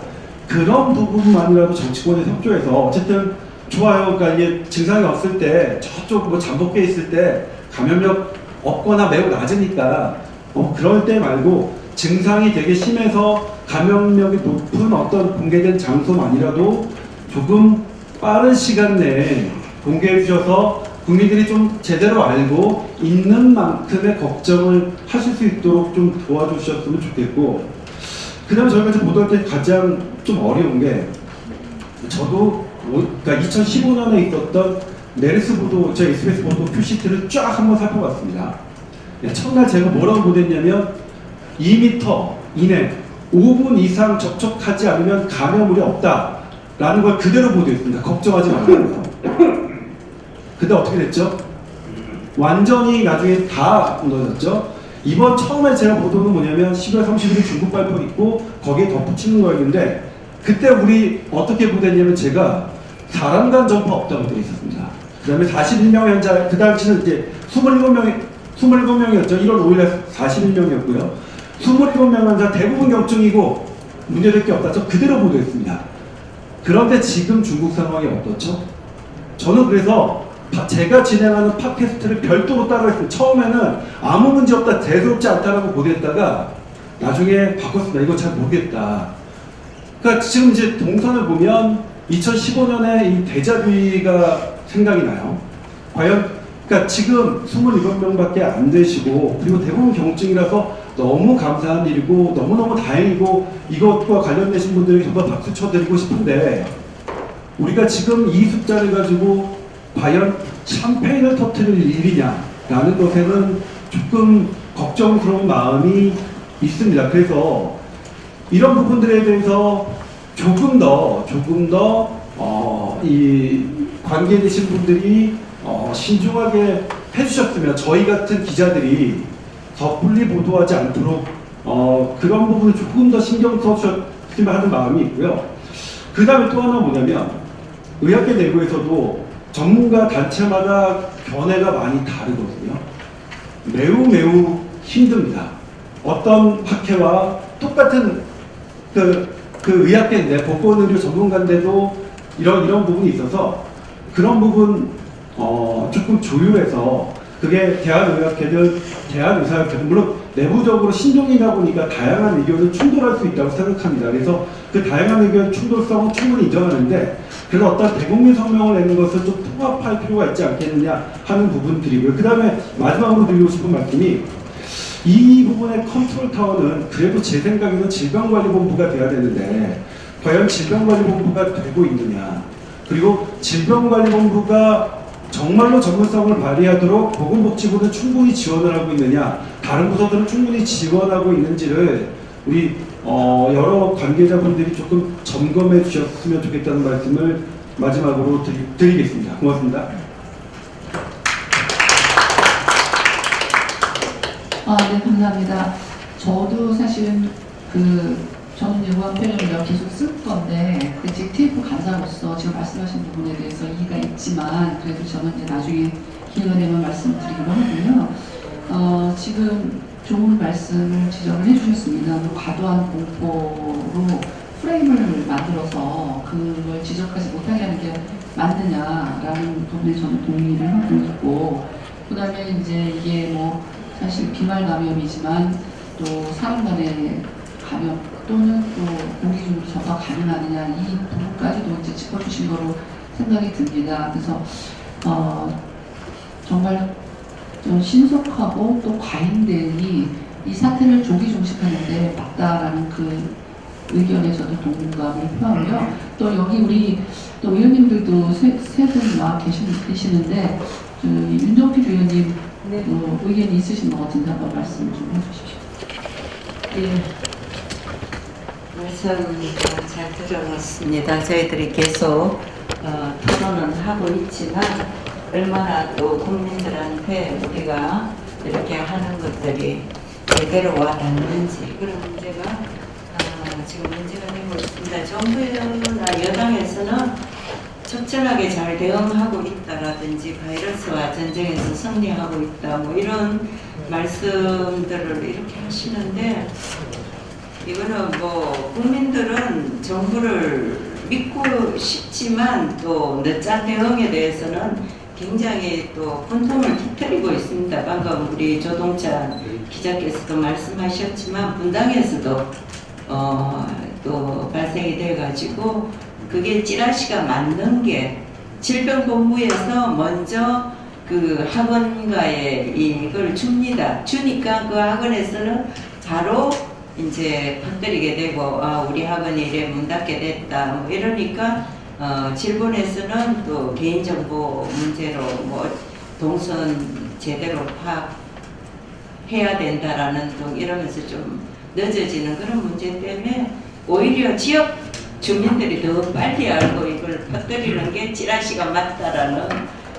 그런 부분만이라도 정치권에 협조해서 어쨌든 좋아요. 그러니까 이게 증상이 없을 때 저쪽 잠복해 있을 때 감염력 없거나 매우 낮으니까 그럴 때 말고 증상이 되게 심해서 감염력이 높은 어떤 공개된 장소만이라도 조금 빠른 시간 내에 공개해 주셔서 국민들이 좀 제대로 알고 있는 만큼의 걱정을 하실 수 있도록 좀 도와주셨으면 좋겠고 그 다음에 저희가 지금 보도할 때 가장 좀 어려운 게 저도 그러니까 2015년에 있었던 메르스 보도, 제 SBS 보도 큐시트를 쫙 한번 살펴봤습니다. 첫날 제가 뭐라고 보도했냐면 2m 이내 5분 이상 접촉하지 않으면 감염물이 없다라는 걸 그대로 보도했습니다. 걱정하지 말라고. 근데 어떻게 됐죠? 완전히 나중에 다 무너졌죠? 이번 처음에 제가 보도는 뭐냐면 12월 30일 중국 발표 있고 거기에 덧붙이는 거였는데 그때 우리 어떻게 보도했냐면 제가 사람 간 전파 없다고 되어 있었습니다. 그 다음에 41명 환자, 그 당시는 이제 27명이었죠. 1월 5일에 41명이었고요. 27명 환자 대부분 경증이고 문제될 게 없다. 저 그대로 보도했습니다. 그런데 지금 중국 상황이 어떻죠? 저는 그래서 제가 진행하는 팟캐스트를 별도로 따로 했어요. 처음에는 아무 문제 없다, 대수롭지 않다라고 보도했다가 나중에 바꿨습니다. 이거 잘 모르겠다. 그러니까 지금 이제 동선을 보면 2015년에 이 대자뷰가 생각이 나요. 과연 그러니까 지금 27명밖에 안 되시고 그리고 대부분 경증이라서 너무 감사한 일이고 너무너무 다행이고 이것과 관련되신 분들에게 정말 박수 쳐드리고 싶은데 우리가 지금 이 숫자를 가지고 과연 샴페인을 터뜨릴 일이냐라는 것에는 조금 걱정스러운 마음이 있습니다. 그래서 이런 부분들에 대해서 조금 더 이 관계되신 분들이 신중하게 해주셨으면 저희 같은 기자들이 섣불리 보도하지 않도록 그런 부분을 조금 더 신경 써주셨으면 하는 마음이 있고요. 그 다음에 또 하나 뭐냐면 의학계 내부에서도 전문가 단체마다 견해가 많이 다르거든요. 매우 힘듭니다. 어떤 학회와 똑같은 그 의학계인데 보건의료 전문가인데도 이런 부분이 있어서 그런 부분 조금 조율해서 그게 대한의학회든 대한의사학회든 물론 내부적으로 신종이다 보니까 다양한 의견은 충돌할 수 있다고 생각합니다. 그래서 그 다양한 의견 충돌성은 충분히 인정하는데 그래서 어떤 대국민 성명을 내는 것을 좀 통합할 필요가 있지 않겠느냐 하는 부분들이고요. 그 다음에 마지막으로 드리고 싶은 말씀이 이 부분의 컨트롤 타워는 그래도 제 생각에는 질병관리본부가 돼야 되는데 과연 질병관리본부가 되고 있느냐, 그리고 질병관리본부가 정말로 전문성을 발휘하도록 보건복지부는 충분히 지원을 하고 있느냐, 다른 부서들은 충분히 지원하고 있는지를 우리 여러 관계자분들이 조금 점검해 주셨으면 좋겠다는 말씀을 마지막으로 드리겠습니다. 고맙습니다. 네, 감사합니다. 저도 사실은 저는 이제 우한폐렴을 계속 쓸 건데, 지금 TF 간사로서 지금 말씀하신 부분에 대해서 이의가 있지만, 그래도 저는 이제 나중에 기회가 되면 말씀드리기로 하고요. 지금 좋은 말씀을 지적을 해주셨습니다. 과도한 공포로 프레임을 만들어서 그걸 지적하지 못하게 하는 게 맞느냐라는 부분에 저는 동의를 하고 있고, 그 다음에 이제 이게 뭐 사실 비말 감염이지만 또 사람 간의 감염 또는 또 공기 중으로 전파 가능하느냐, 이 부분까지도 이제 짚어주신 거로 생각이 듭니다. 그래서 정말 좀 신속하고 또 과잉되니 이 사태를 조기 종식하는데 맞다라는 그 의견에 저도 동감을 표하고요. 또 여기 우리 또 의원님들도 세 분 와 계시는데 윤정필 의원님 의견이 있으신 것 같은데 한번 말씀 좀 해주십시오. 예, 말씀 잘 들어봤습니다. 저희들이 계속 토론은 하고 있지만 얼마나 또 국민들한테 우리가 이렇게 하는 것들이 제대로 와닿는지 그런 문제가 지금 문제가 되고 있습니다. 정부나 여당에서는 적절하게 잘 대응하고 있다라든지 바이러스와 전쟁에서 승리하고 있다 뭐 이런 말씀들을 이렇게 하시는데, 이거는 뭐 국민들은 정부를 믿고 싶지만 또 늦장 대응에 대해서는 굉장히 또 분통을 터뜨리고 있습니다. 방금 우리 조동찬 기자께서도 말씀하셨지만 분당에서도 또 발생이 돼가지고 그게 찌라시가 맞는 게 질병본부에서 먼저 그 학원가에 이걸 줍니다. 주니까 그 학원에서는 바로 이제 퍼뜨리게 되고 우리 학원이 이래 문 닫게 됐다 뭐 이러니까 질본에서는 또 개인정보 문제로 뭐 동선 제대로 파악해야 된다라는 등 이러면서 좀 늦어지는 그런 문제 때문에 오히려 지역 주민들이 더 빨리 알고 이걸 퍼뜨리는 게 찌라시가 맞다라는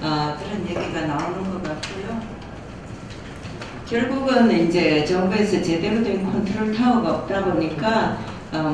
그런 얘기가 나오는 것 같고요. 결국은 이제 정부에서 제대로 된 컨트롤 타워가 없다 보니까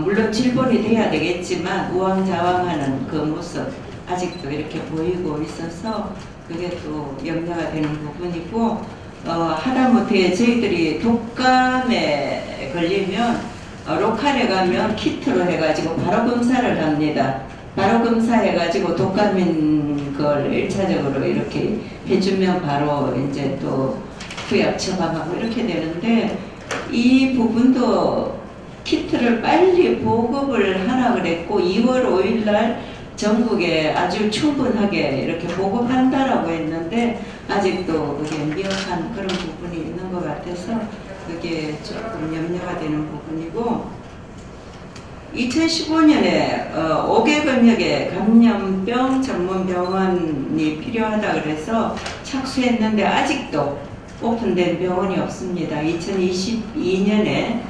물론 질본이 돼야 되겠지만 우왕좌왕하는 그 모습 아직도 이렇게 보이고 있어서 그게 또 염려가 되는 부분이고, 하다못해 저희들이 독감에 걸리면 로컬에 가면 키트로 해가지고 바로 검사를 합니다. 바로 검사해가지고 독감인 걸 1차적으로 이렇게 해주면 바로 이제 또 후약 처방하고 이렇게 되는데, 이 부분도 키트를 빨리 보급을 하라 그랬고 2월 5일 날 전국에 아주 충분하게 이렇게 보급한다라고 했는데 아직도 그게 미흡한 그런 부분이 있는 것 같아서 그게 조금 염려가 되는 부분이고, 2015년에 5개근역에 감염병 전문병원이 필요하다 그래서 착수했는데 아직도 오픈된 병원이 없습니다. 2022년에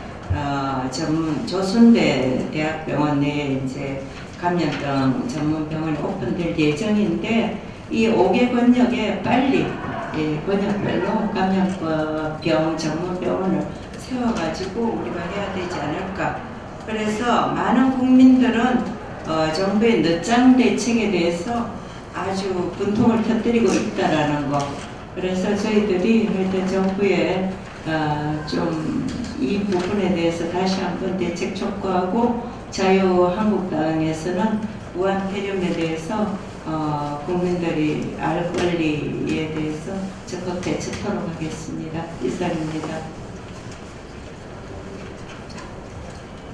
조순대 대학병원 내에 이제 감염병 전문병원이 오픈될 예정인데, 이 5개근역에 빨리 권역별로 감염병 전문병원을 세워가지고 우리가 해야 되지 않을까. 그래서 많은 국민들은 정부의 늦장 대책에 대해서 아주 분통을 터뜨리고 있다라는 거. 그래서 저희들이 하여튼 정부에 좀 이 부분에 대해서 다시 한번 대책 촉구하고 자유한국당에서는 우한 폐렴에 대해서 국민들이 알 권리에 대해서 적극 대처하도록 하겠습니다. 이상입니다.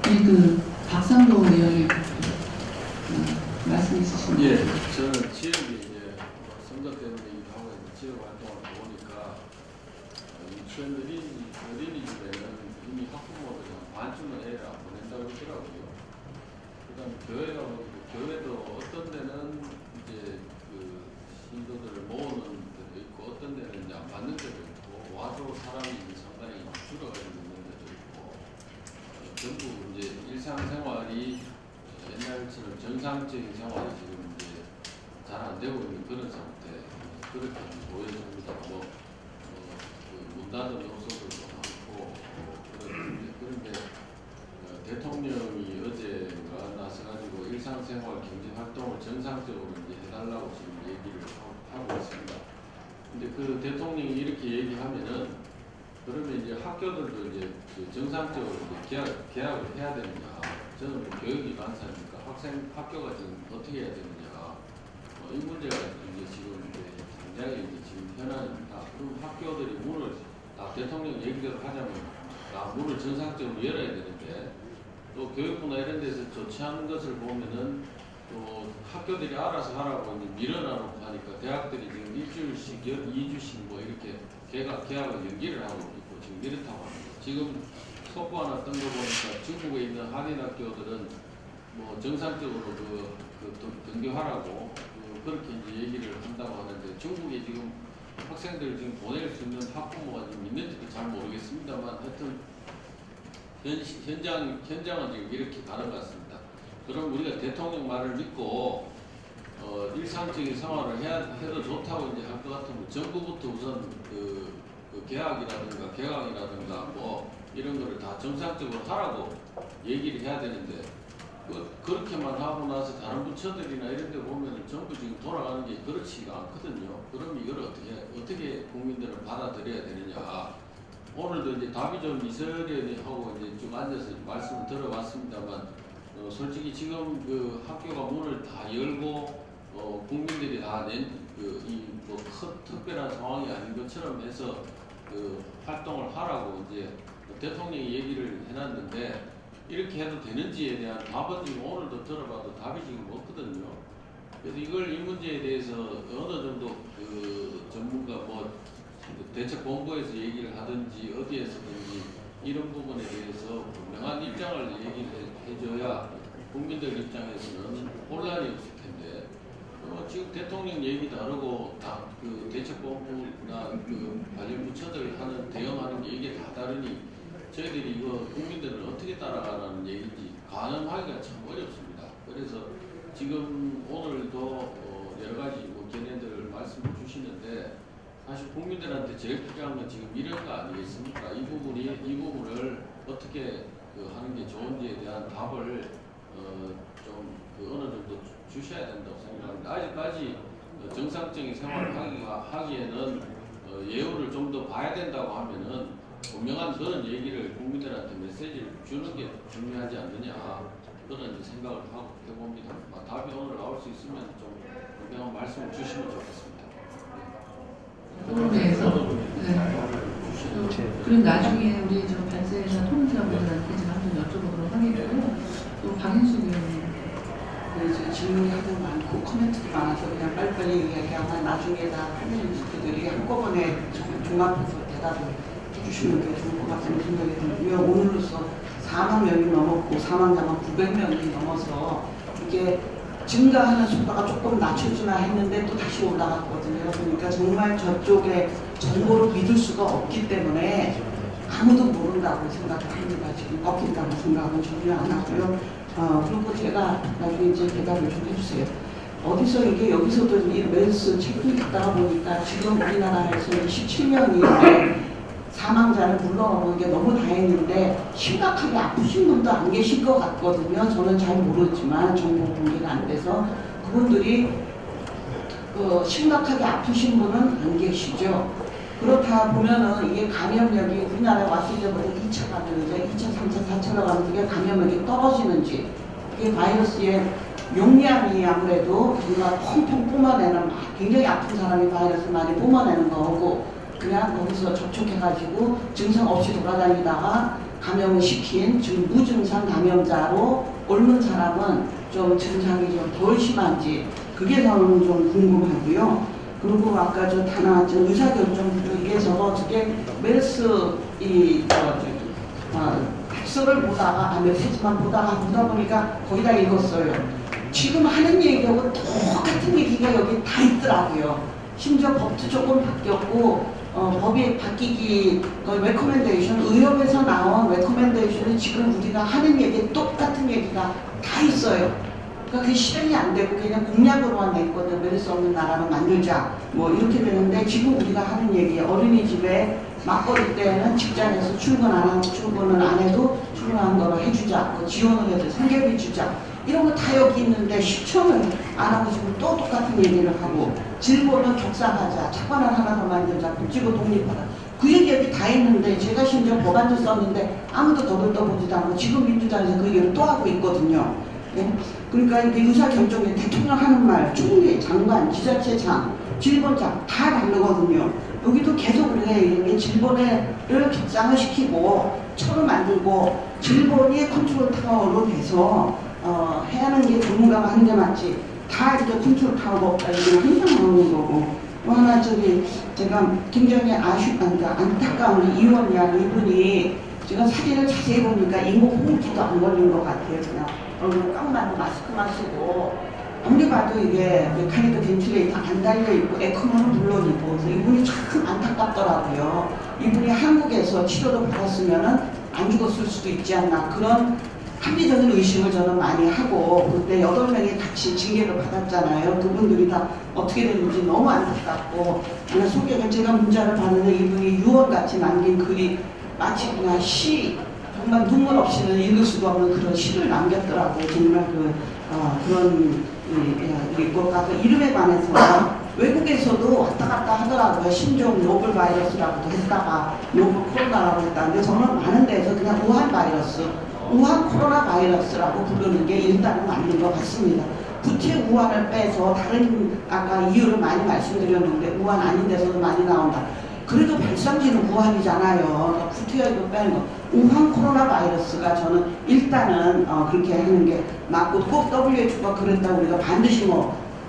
그 박상도 의원님 말씀 있으십니까? 예, 저는 지역이 이제 선거 때문이기도 하고 지역 활동을 보니까 유치원 어린이집에는 이미 학부모들은 반쯤은 애를 안 보낸다고 그러더라고요. 그다음 교회가 교회도 어떤 데는 이제 그 신도들을 모으는 데도 있고 어떤 데는 이제 안 받는 데도 있고 와도 사람이 상당히 줄어가지고 있는 데도 있고 전부 이제 일상생활이 옛날처럼 정상적인 생활이 지금 이제 잘 안 되고 있는 그런 상태 그렇게 보여집니다. 문 닫은 요소들도 많고 그런데 대통령이 어제가 나서가지고 일상생활 경제활동을 정상적으로 이제 해달라고 지금 얘기를 하고 있습니다. 근데 그 대통령이 이렇게 얘기하면은 그러면 이제 학교들도 이제 정상적으로 이제 개학을 해야 되느냐? 저는 교육이 간사니까 학교가 지금 어떻게 해야 되느냐? 이 문제가 이제 지금 굉장히 이제 지금 현안입니다. 그럼 학교들이 문을 대통령 얘기대로 하자면 문을 정상적으로 열어야 되는데 또 교육부나 이런 데서 좋지 않은 것을 보면은 또 학교들이 알아서 하라고 이제 밀어놔놓고 하니까 대학들이 지금 일주일씩, 2주씩 뭐 이렇게 개학을 연기를 하고 있고 지금 이렇다고 합니다. 지금 속보 하나 뜬 거 보니까 중국에 있는 한인학교들은 뭐 정상적으로 등교하라고 그렇게 이제 얘기를 한다고 하는데 중국에 지금 학생들을 지금 보낼 수 있는 학부모가 지금 있는지도 잘 모르겠습니다만 하여튼 현장은 지금 이렇게 가는 것 같습니다. 그럼 우리가 대통령 말을 믿고 일상적인 생활을 해도 좋다고 이제 할 것 같으면 정부부터 우선 그 개학이라든가 개강이라든가 뭐 이런 거를 다 정상적으로 하라고 얘기를 해야 되는데 그렇게만 하고 나서 다른 부처들이나 이런 데 보면 전부 지금 돌아가는 게 그렇지가 않거든요. 그럼 이걸 어떻게 국민들은 받아들여야 되느냐. 오늘도 이제 답이 좀 있으려니 하고 이제 쭉 앉아서 말씀을 들어봤습니다만 솔직히 지금 그 학교가 문을 다 열고 국민들이 다 뭐 특별한 상황이 아닌 것처럼 해서 그 활동을 하라고 이제 대통령이 얘기를 해놨는데 이렇게 해도 되는지에 대한 답은 지금 오늘도 들어봐도 답이 지금 없거든요. 그래서 이 문제에 대해서 어느 정도 그 전문가 뭐 대책본부에서 얘기를 하든지 어디에서든지 이런 부분에 대해서 분명한 입장을 얘기를 해줘야 국민들 입장에서는 혼란이 없을 텐데 지금 대통령 얘기 다르고 그 대책본부나 그 관련 부처들 하는 대응하는 게 이게 다 다르니 저희들이 이거 국민들은 어떻게 따라가라는 얘기인지 가늠하기가 참 어렵습니다. 그래서 지금 오늘도 여러 가지 뭐 걔네들 말씀을 주시는데 사실 국민들한테 제일 필요한 건 지금 이런 거 아니겠습니까? 이 부분을 어떻게 하는 게 좋은지에 대한 답을 좀 어느 정도 주셔야 된다고 생각합니다. 아직까지 정상적인 생활을 하기에는 예우를 좀 더 봐야 된다고 하면은 분명한 그런 얘기를 국민들한테 메시지를 주는 게 중요하지 않느냐 그런 이제 생각을 하고 해봅니다. 답이 오늘 나올 수 있으면 좀 분명한 말씀을 주시면 좋겠습니다. 토론회에서 그럼 나중에 우리 저 발제사 토론자분들한테 제가 한번 여쭤보도록 하겠고요. 또 박인수 의원님. 네, 질문이 하도 많고 코멘트도 많아서 그냥 빨리빨리 이야기하면 나중에 다 패널리스트들이 한꺼번에 종합해서 대답을 해주시는 게 좋을 것 같다는 생각이 들고요. 오늘로서 4만 명이 넘었고 사망자만 900명이 넘어서 이게 증가하는 속도가 조금 낮춰주나 했는데 또 다시 올라갔거든요. 그러니까 정말 저쪽에 정보를 믿을 수가 없기 때문에 아무도 모른다고 생각을 합니다. 지금 꺾인다고 생각은 전혀 안 하고요. 그리고 제가 나중에 이제 대답을 좀 해주세요. 어디서 이게 여기서도 이 멜스 책을 읽다가 보니까 지금 우리나라에서 27명이 사망자를 불러오는 게 너무 다행인데 심각하게 아프신 분도 안 계실 것 같거든요. 저는 잘 모르지만 정보 공개가 안 돼서 그분들이 심각하게 아프신 분은 안 계시죠. 그렇다 보면은 이게 감염력이 우리나라에 왔을 때보다 2차 감염이죠. 2차, 3차, 4차로 가면서 이게 감염력이 떨어지는지, 이게 바이러스의 용량이 아무래도 정말 펑펑 뿜어내는, 굉장히 아픈 사람이 바이러스 많이 뿜어내는 거고, 그냥 거기서 접촉해가지고 증상 없이 돌아다니다가 감염을 시킨 지금 무증상 감염자로 옮은 사람은 좀 증상이 좀 덜 심한지, 그게 저는 좀 궁금하고요. 그리고 아까 다 나왔죠. 의사결정도 이게 저게 메르스 백서를 보다가 몇 페이지만 보다 보니까 거의 다 읽었어요. 지금 하는 얘기하고 똑같은 얘기가 여기 다 있더라고요. 심지어 법도 조금 바뀌었고 법이 바뀌기 레코멘데이션, 의협에서 나온 레코멘데이션이 지금 우리가 하는 얘기 똑같은 얘기가 다 있어요. 그러니까 그게 실행이 안 되고 그냥 공약으로만 냈거든. 메르스 없는 나라로 만들자 뭐 이렇게 되는데, 지금 우리가 하는 얘기, 어린이집에 맞벌이 때는 직장에서 출근을 안 해도 출근하는 거로 해주자, 지원을 해서 생계비 주자, 이런 거 다 여기 있는데 실천을 안 하고 지금 또 똑같은 얘기를 하고, 진보는 격상하자, 차관을 하나 더 만들자, 국지고 독립하자, 그 얘기 여기 다 있는데, 제가 심지어 법안도 썼는데 아무도 더듬떠보지도 않고 지금 민주당에서 그 얘기를 또 하고 있거든요. 네? 그러니까 이게 의사결정에 대통령 하는 말, 총리, 장관, 지자체장, 질본장 다 다르거든요. 여기도 계속 우리가 이런 게 질본을 격상을 시키고 처를 만들고 질본이 컨트롤 타워로 돼서 해야 하는 게 전문가가 하는 게 맞지, 다 이렇게 컨트롤 타워가 없다 이게 항상 나오는 거고. 또 하나 제가 굉장히 안타까운 이원이야. 이분이 제가 사진을 자세히 보니까 인공호흡기도 안 걸린 것 같아요. 그냥 얼굴 깡만 마스크만 쓰고, 아무리 봐도 이게 메카니컬 벤틸레이터 안 달려있고 에코노는 물론이고, 그래서 이분이 참 안타깝더라고요. 이분이 한국에서 치료를 받았으면은 안 죽었을 수도 있지 않나, 그런 합리적인 의심을 저는 많이 하고, 그때 8명이 같이 징계를 받았잖아요. 그분들이 다 어떻게 됐는지 너무 안타깝고, 소개가 제가 문자를 받는데 이분이 유언같이 남긴 글이 마치 그냥 시, 정말 눈물 없이는 읽을 수가 없는 그런 시를 남겼더라고요. 정말 그런 것과 그 이름에 관해서 외국에서도 왔다 갔다 하더라고요. 신종 노블 바이러스라고도 했다가 노블 코로나라고 했다는데, 저는 많은 데서 그냥 우한 바이러스, 우한 코로나 바이러스라고 부르는 게 일단은 맞는 것 같습니다. 구태 우한을 빼서 다른 아까 이유를 많이 말씀드렸는데 우한 아닌 데서도 많이 나온다. 그래도 발상지는 우한이잖아요. 구태여 이거 빼는 거. 우한 코로나 바이러스가 저는 일단은 그렇게 하는 게 맞고, 꼭 WHO가 그랬다고 우리가 반드시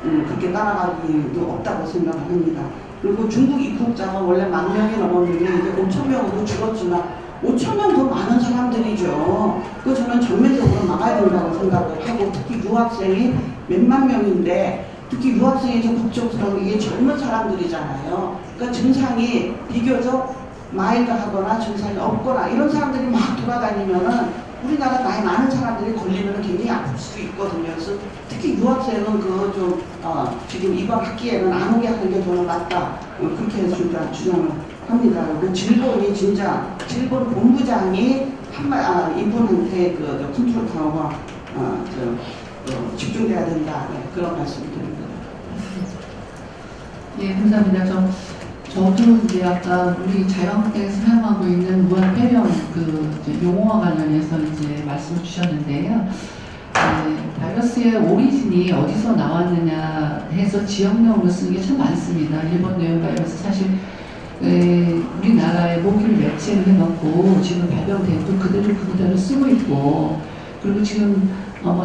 그렇게 따라가기도 없다고 생각을 합니다. 그리고 중국 입국자가 원래 10,000명이 넘었는데 이제 5,000명으로 줄었지만 5,000명 더 많은 사람들이죠. 그 저는 전면적으로 막아야 된다고 생각을 하고, 특히 유학생이 몇만 명인데, 특히 유학생이 좀 걱정스러운 게 젊은 사람들이잖아요. 그러니까 증상이 비교적 마일드하거나 증상이 없거나 이런 사람들이 막 돌아다니면은 우리나라 나이 많은 사람들이 걸리면 굉장히 아플 수 있거든요. 그래서 특히 유학생은 지금 이번 학기에는 안 오게 하는 게 저는 맞다. 그렇게 해서 주장을 합니다. 질본이 진짜, 질본 본부장이 이분한테 컨트롤 타워가 집중돼야 된다. 네, 그런 말씀드립니다. 예, 감사합니다. 저도 이제 아까 우리 자유한국당에서 사용하고 있는 무한 폐렴 용어와 관련해서 이제 말씀을 주셨는데요. 바이러스의 오리진이 어디서 나왔느냐 해서 지역명으로 쓰는 게 참 많습니다. 일본 내용 바이러스 사실 우리나라에 모기를 매체를 해놓고 지금 발병된 그대로 쓰고 있고, 그리고 지금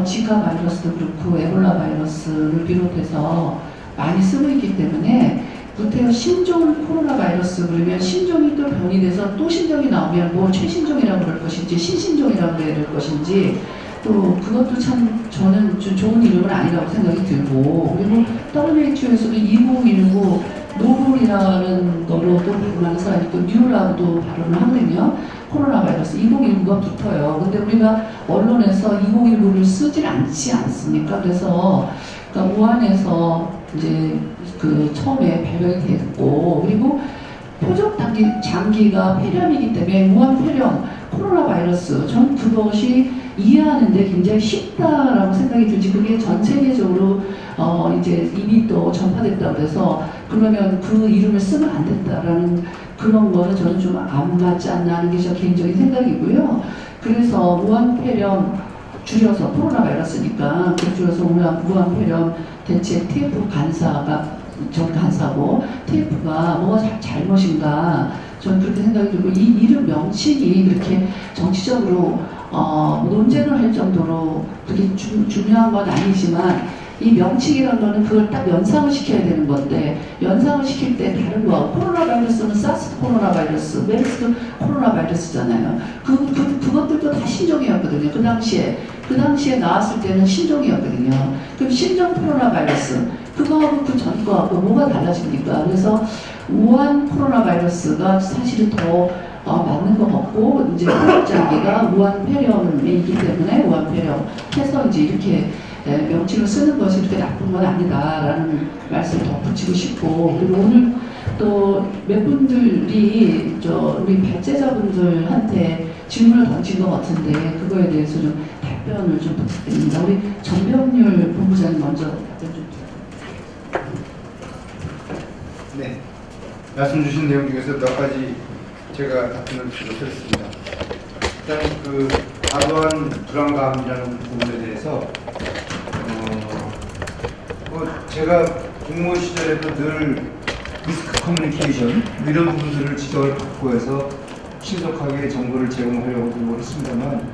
지카 바이러스도 그렇고 에볼라 바이러스를 비롯해서 많이 쓰고 있기 때문에, 구태여 신종 코로나 바이러스 그러면 신종이 또 변이 돼서 또 신종이 나오면 뭐 최신종이라고 그럴 것인지 신신종이라고 해야 될 것인지, 또 그것도 참 저는 좀 좋은 이름은 아니라고 생각이 들고, 그리고 WHO에서도 2019 노블이라는 거로 또 발음하는 사람이 또 뉴라고도 발음을 하거든요. 코로나 바이러스 2019가 붙어요. 근데 우리가 언론에서 2019를 쓰질 않지 않습니까? 그래서 우한에서 이제 처음에 발병이 됐고, 그리고 표적 장기가 폐렴이기 때문에 우한 폐렴, 코로나 바이러스, 전 그것이 이해하는데 굉장히 쉽다라고 생각이 들지. 그게 전 세계적으로 이제 이미 또 전파됐다고 해서 그러면 그 이름을 쓰면 안 된다라는 그런 거는 저는 좀 안 맞지 않나 하는 게 저 개인적인 생각이고요. 그래서 무한폐렴 줄여서 코로나 바이러스니까 그 줄여서 무한폐렴 대체 TF 간사가 전 간사고 TF가 뭐가 잘못인가 저는 그렇게 생각이 들고 이 이름 명칭이 그렇게 정치적으로 논쟁을 할 정도로 그렇게 중요한 건 아니지만 이 명칭이라는 거는 그걸 딱 연상을 시켜야 되는 건데 연상을 시킬 때 다른 거 코로나 바이러스는 사스 코로나 바이러스, 메르스 코로나 바이러스잖아요. 그것들도 다 신종이었거든요. 그 당시에 나왔을 때는 신종이었거든요. 그럼 신종 코로나 바이러스 그거하고 그 전 거하고 뭐가 달라집니까? 그래서 우한 코로나 바이러스가 사실은 더 맞는 것 같고 이제 한국자기가 무한폐렴이기 때문에 무한폐렴 해서 이제 이렇게 명칭을 쓰는 것이 그렇게 나쁜 건 아니다라는 말씀을 덧붙이고 싶고 그리고 오늘 또 몇 분들이 우리 발제자분들한테 질문을 던진 것 같은데 그거에 대해서 좀 답변을 좀 부탁드립니다. 우리 정병률 본부장님 먼저 답변 좀 부탁드립니다. 네, 말씀 주신 내용 중에서 몇 가지 제가 답변을 드렸습니다. 일단 그 과도한 불안감이라는 부분에 대해서 제가 공무원 시절에도 늘 리스크 커뮤니케이션 이런 부분들을 지적을 받고 해서 신속하게 정보를 제공하려고 노력을 했습니다만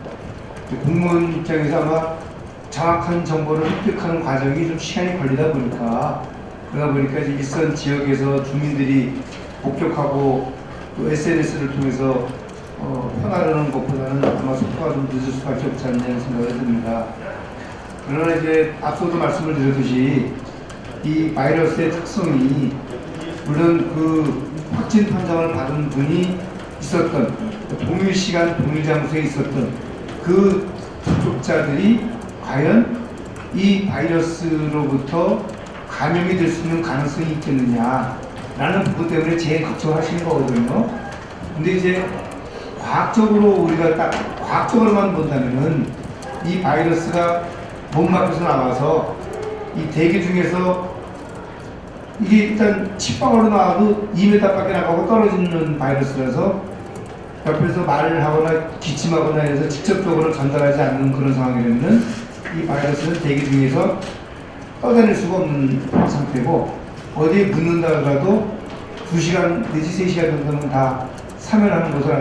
공무원 입장에서 아마 정확한 정보를 획득하는 과정이 좀 시간이 걸리다 보니까 그러다 보니까 이제 일선 지역에서 주민들이 복격하고 또 SNS를 통해서 편하려는 것보다는 아마 속도가 좀 늦을 수밖에 없지 않냐는 생각이 듭니다. 그러나 이제 앞서도 말씀을 드렸듯이 이 바이러스의 특성이 물론 그 확진 판정을 받은 분이 있었던 동일 시간 동일 장소에 있었던 그 접촉자들이 과연 이 바이러스로부터 감염이 될 수 있는 가능성이 있겠느냐라는 부분 때문에 제일 걱정하시는 거거든요. 근데 이제 과학적으로 우리가 딱 과학적으로만 본다면은 이 바이러스가 몸 밖에서 나와서 이 대기 중에서 이게 일단 침방울로 나와도 2m밖에 나가고 떨어지는 바이러스라서 옆에서 말을 하거나 기침하거나 해서 직접적으로 전달하지 않는 그런 상황이라면 이 바이러스는 대기 중에서 떠다닐 수가 없는 상태고 어디에 묻는다 하더라도 2시간 내지 3시간 정도는 다 사멸하는 것으로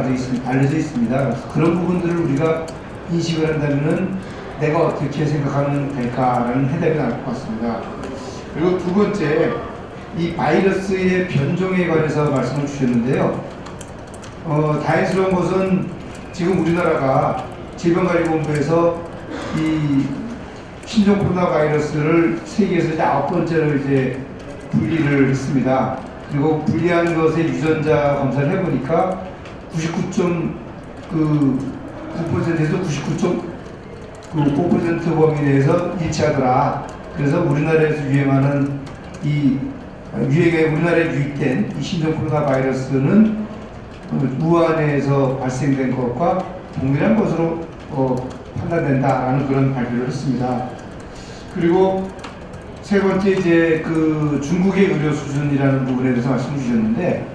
알려져 있습니다. 그래서 그런 부분들을 우리가 인식을 한다면은 내가 어떻게 생각하면 될까라는 해답이 나올 것 같습니다. 그리고 두 번째, 이 바이러스의 변종에 관해서 말씀을 주셨는데요. 다행스러운 것은 지금 우리나라가 질병관리본부에서 이 신종 코로나 바이러스를 세계에서 이제 9번째로 이제 분리를 했습니다. 그리고 분리한 것의 유전자 검사를 해보니까 99.9%에서 99.9% 범위 내에서 일치하더라. 그래서 우리나라에서 유행하는 우리나라에 유입된 이 신종 코로나 바이러스는 우한에서 발생된 것과 동일한 것으로 판단된다라는 그런 발표를 했습니다. 그리고 세 번째 이제 그 중국의 의료 수준이라는 부분에 대해서 말씀 주셨는데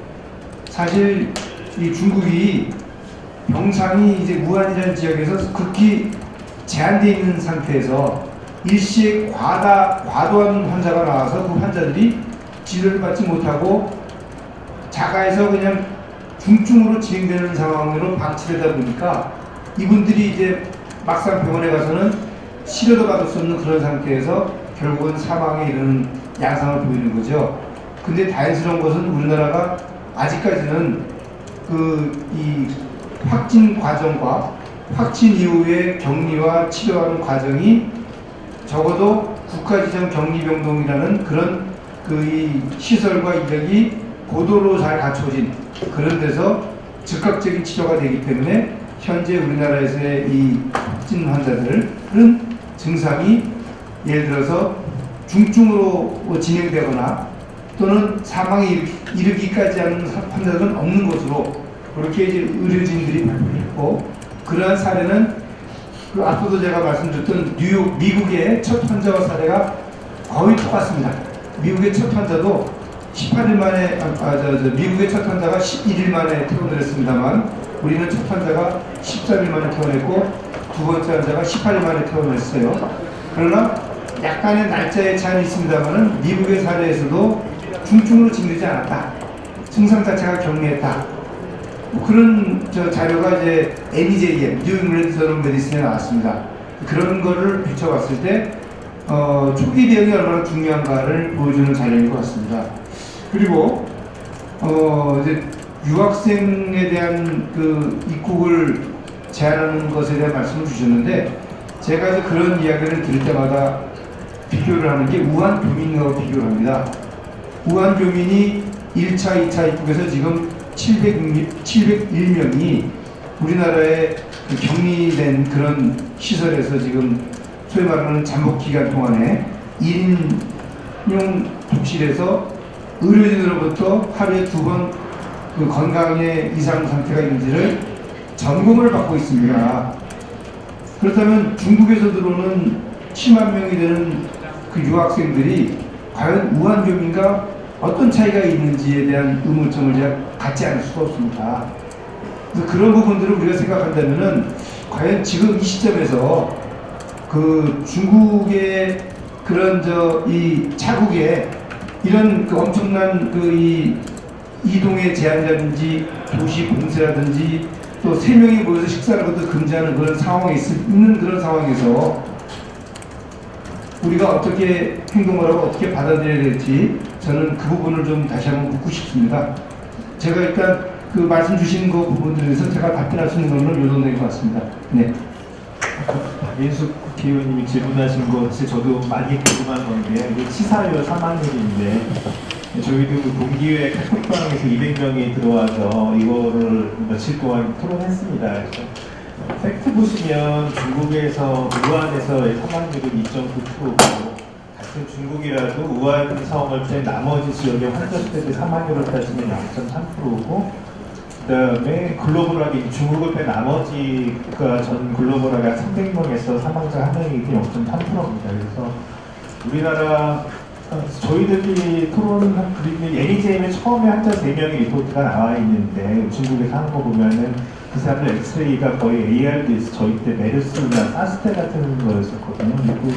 사실 이 중국이 병상이 이제 우한이라는 지역에서 극히 제한되어 있는 상태에서 일시에 과도한 환자가 나와서 그 환자들이 치료를 받지 못하고 자가에서 그냥 중증으로 진행되는 상황으로 방치되다 보니까 이분들이 이제 막상 병원에 가서는 치료도 받을 수 없는 그런 상태에서 결국은 사망에 이르는 양상을 보이는 거죠. 근데 다행스러운 것은 우리나라가 아직까지는 이 확진 과정과 확진 이후의 격리와 치료하는 과정이 적어도 국가지정 격리병동이라는 그런 이 시설과 인력이 고도로 잘 갖춰진 그런 데서 즉각적인 치료가 되기 때문에 현재 우리나라에서의 이 확진 환자들은 증상이 예를 들어서 중증으로 진행되거나 또는 사망에 이르기까지 하는 환자들은 없는 것으로 그렇게 이제 의료진들이 발표를 했고 그러한 사례는 그 앞서도 제가 말씀드렸던 뉴욕 미국의 첫 환자와 사례가 거의 똑같습니다. 미국의 첫 환자도 18일 만에 미국의 첫 환자가 11일 만에 퇴원을 했습니다만 우리는 첫 환자가 13일 만에 퇴원했고 두 번째 환자가 18일 만에 퇴원했어요. 그러나 약간의 날짜의 차이는 있습니다만은 미국의 사례에서도 중증으로 진행되지 않았다. 증상 자체가 경미했다. 뭐 그런 자료가 이제 NEJM, 뉴 잉글랜드 저널 메디슨에 나왔습니다. 그런 거를 비춰봤을 때 초기 대응이 얼마나 중요한가를 보여주는 자료인 것 같습니다. 그리고 이제 유학생에 대한 그 입국을 제한하는 것에 대한 말씀을 주셨는데 제가 이제 그런 이야기를 들을 때마다 비교를 하는 게 우한 교민과 비교를 합니다. 우한 교민이 1차, 2차 입국에서 지금 701명이 우리나라에 그 격리된 그런 시설에서 지금 소위 말하는 잠복 기간 동안에 1인용 독실에서 의료진으로부터 하루에 2번 그 건강의 이상 상태가 있는지를 점검을 받고 있습니다. 그렇다면 중국에서 들어오는 10만 명이 되는 그 유학생들이 과연 우한 교민과 어떤 차이가 있는지에 대한 의문점을 제가 갖지 않을 수가 없습니다. 그래서 그런 부분들을 우리가 생각한다면은 과연 지금 이 시점에서 그 중국의 그런 이 자국에 이런 그 엄청난 그 이 이동의 제한이라든지 도시 봉쇄라든지 또 3명이 모여서 식사하는 것도 금지하는 그런 상황에 있는 그런 상황에서 우리가 어떻게 행동을 하고 어떻게 받아들여야 될지 저는 그 부분을 좀 다시 한번 묻고 싶습니다. 제가 일단 그 말씀 주신 그 부분들에 대해서 제가 답변할 수 있는 것은 요 정도인 것 같습니다. 네. 박인숙 국회의원님이 질문하신 거 사실 저도 많이 궁금한 건데 치사율 사망률인데 저희도 그 동기회 카톡방에서 200명이 들어와서 이거를 며칠 동안 토론했습니다. 그래서 팩트 보시면 중국에서 우한에서의 사망률은 2.9%고 같은 중국이라도 우한 성을 뺀 나머지 지역의 환자 수대 사망률을 따지면 0.3%고 그다음에 글로벌하게 중국을 뺀 나머지가 전 글로벌하게 300명에서 사망자 1명이기 때문에 0.3%입니다. 그래서 우리나라 저희들이 토론한 그림에 NEJM에 처음에 환자 3명의 리포트가 나와 있는데 중국에서 한 거 보면은 그 사람들 엑스레이가 거의 ARDS 저희 때 메르스나 사스 때 같은 거였었거든요. 그리고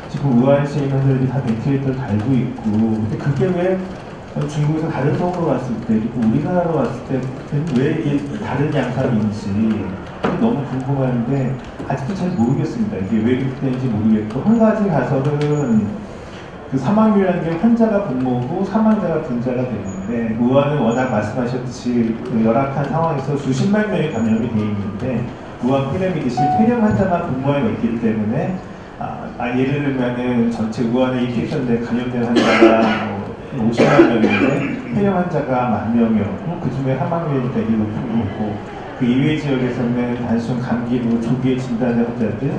지금 우한시에 있는 분들이 다 벤틸레이터를 달고 있고 근데 그게 왜 중국에서 다른 성으로 왔을 때 그리고 우리나라로 왔을 때는 왜 이게 다른 양상인지 너무 궁금한데 아직도 잘 모르겠습니다. 이게 왜 그렇게 되는지 모르겠고 한 가지 가설은 그 사망률이라는 게 환자가 분모고 사망자가 분자가 되는데 우한은 워낙 말씀하셨듯이 그 열악한 상황에서 수십만 명이 감염이 돼 있는데 우한 피라미드시 폐렴 환자만 분모에 있기 때문에 예를 들면은 전체 우한에 입국했는데 감염된 환자가 50만 명인데 폐렴 환자가 10,000명이었고 그 중에 사망률이 되게 높은 거고 그 이외 지역에서는 단순 감기로 조기에 진단된 환자들,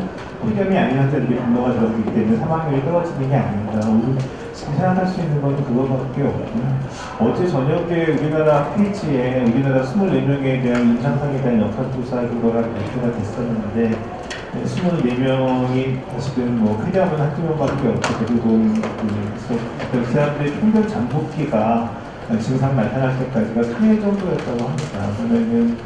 폐렴이 아닌 환자들이 분모가 들어가기 때문에 사망률이 떨어지는 게 아닌가. 오늘 지금 생각할 수 있는 건 그거밖에 없고요. 어제 저녁에 우리나라 페이지에 우리나라 24명에 대한 임상상에 대한 역학조사 결과가 발표가 됐었는데 24명이 사실은 뭐 폐렴은 한두 명밖에 없고 그리고 그 사람들의 평균 잠복기가 증상 나타날 때까지가 3일 정도였다고 합니다. 그러면은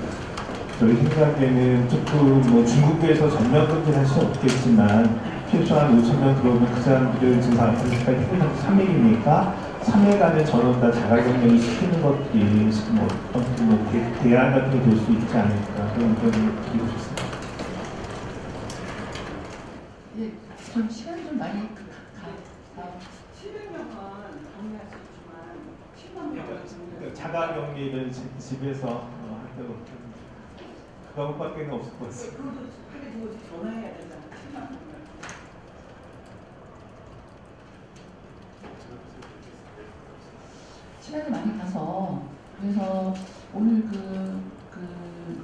저희 생각에는 조금 뭐 중국에서 전면 금지할 수 없겠지만 최소 한 5,000명 들어오면 그 사람들을 증상 나타날 때까지 3일이니까 3일간의 전원 다 자가격리 시키는 것들이 뭐 어떤 뭐 대안 같은 게 될 수 있지 않을까 그런 의견을 드리고 싶습니다. 예, 좀 시간이 좀 많이 700명은 격리할 수 있지만 10만 명은 자가격리는 집에서 할 때가 없죠. 그거밖에 없을 것 같습니다. 그것도 하게 두고 전화해야 되잖아. 10만 명. 시간이 많이 가서 그래서 오늘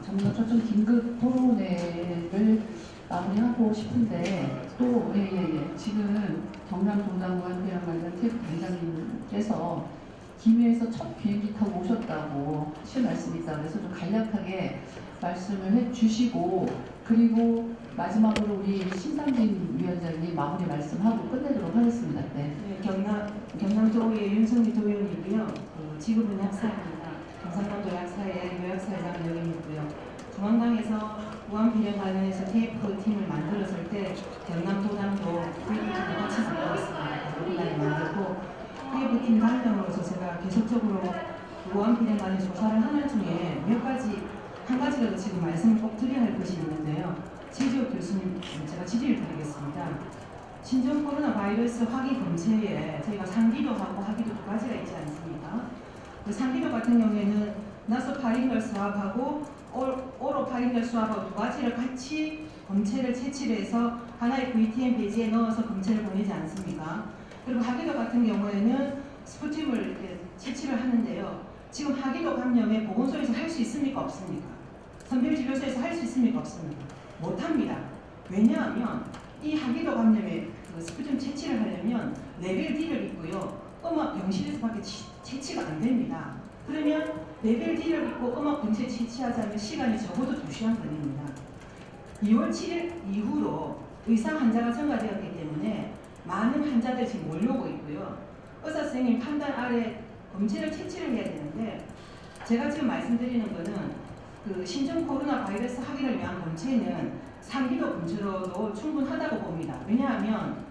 전문가 초청 긴급 토론회를 마무리하고 싶은데 또 지금 경남동당구한 폐렴관련 태국 단장님께서 김해에서 첫 비행기 타고 오셨다고 하신 말씀이 있다 그래서 좀 간략하게 말씀을 해주시고 그리고 마지막으로 우리 신상진 위원장님 마무리 말씀하고 끝내도록 하겠습니다. 네. 네, 경남도의 윤성미 도의원이고요. 지금은 약사입니다. 경상남도 약사의 요약사회장 역임이고요. 중앙당에서 우한비령 관련해서 TF 팀을 만들었을 때 경남도당도 TF팀을 같이 만들었습니다. 우리가 만들고 TF팀 단장으로서 제가 계속적으로 우한비령 관련 조사를 하는 중에 한 가지라도 지금 말씀을 꼭 드려야 할 것이 있는데요. 최지옥 교수님, 제가 질의를 드리겠습니다. 신종 코로나 바이러스 확인 검체에 저희가 상기도 하고 하기도 두 가지가 있지 않습니까? 그 상기도 같은 경우에는 나소파링걸 수압하고 오로파링걸 수압하고 두 가지를 같이 검체를 채취를 해서 하나의 VTM 배지에 넣어서 검체를 보내지 않습니까? 그리고 하기도 같은 경우에는 스푸tim을 이렇게 채취를 하는데요. 지금 하기도 감염에 보건소에서 할 수 있습니까? 없습니까? 선별진료소에서 할 수 있습니까? 없습니까? 못합니다. 왜냐하면 이 하기도 감염에 그 스푸팅 채취를 하려면 레벨 D를 입고요. 음압 병실에서밖에 채취가 안 됩니다. 그러면 레벨 D를 입고 음압 병실 채취하자면 시간이 적어도 2시간 걸립니다. 2월 7일 이후로 의상 환자가 증가되었기 때문에 많은 환자들이 지금 몰려오고 있고요. 의사 선생님 판단 아래 검체를 채취를 해야 되는데 제가 지금 말씀드리는 거는 그 신종 코로나 바이러스 확인을 위한 검체는 상기도 검체로도 충분하다고 봅니다. 왜냐하면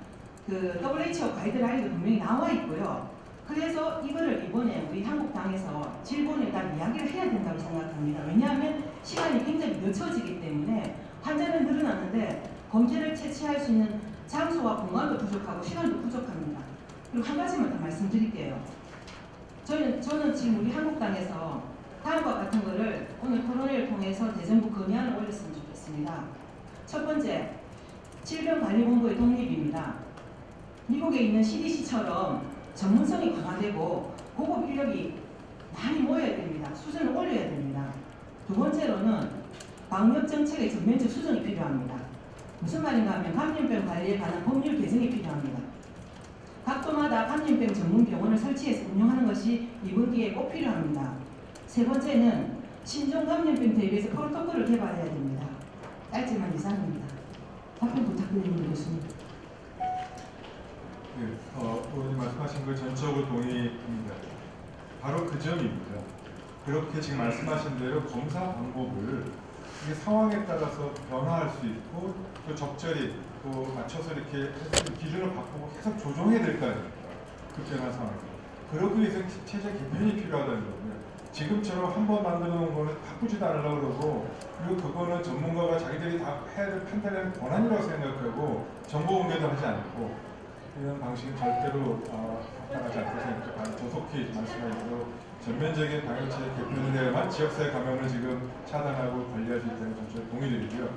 그 WHO 가이드라인도 분명히 나와 있고요. 그래서 이거를 이번에 우리 한국당에서 질본에다 이야기를 해야 된다고 생각합니다. 왜냐하면 시간이 굉장히 늦춰지기 때문에 환자는 늘어나는데 검체를 채취할 수 있는 장소와 공간도 부족하고 시간도 부족합니다. 그리고 한 가지만 더 말씀드릴게요. 저는 지금 우리 한국당에서 다음과 같은 거를 오늘 토론회를 통해서 대정부 건의안을 올렸으면 좋겠습니다. 첫 번째, 질병관리본부의 독립입니다. 미국에 있는 CDC처럼 전문성이 강화되고 고급 인력이 많이 모여야 됩니다. 수준을 올려야 됩니다. 두 번째로는 방역 정책의 전면적 수정이 필요합니다. 무슨 말인가 하면 감염병 관리에 관한 법률 개정이 필요합니다. 각 도마다 감염병 전문 병원을 설치해서 운영하는 것이 이번 기회에 꼭 필요합니다. 세 번째는 신종 감염병 대비해서 프로토콜을 개발해야 됩니다. 짧지만 이상입니다. 답변 부탁드립니다, 교수님. 네, 의원님 말씀하신 거 전적으로 동의입니다. 바로 그 점입니다. 그렇게 지금 말씀하신 대로 검사 방법을 이게 상황에 따라서 변화할 수 있고 또 적절히 또 맞춰서 이렇게 기준을 바꾸고 계속 조정해야 될 거 아닙니까? 급변한 상황에서. 그러기 위해서 체제 개편이 필요하다는 거고요. 지금처럼 한 번 만들어 놓은 거는 바꾸지도 않으려고 그러고 그리고 그거는 전문가가 자기들이 다 해야 될 판단하는 권한이라고 생각하고 정보 공개도 하지 않고 이런 방식은 절대로 합당하지 않다고 생각합니다. 조속히 말씀하시고 전면적인 방역체계 개편이 되어야만 지역사회 감염을 지금 차단하고 관리할 수 있다는 점을 동의드리고요.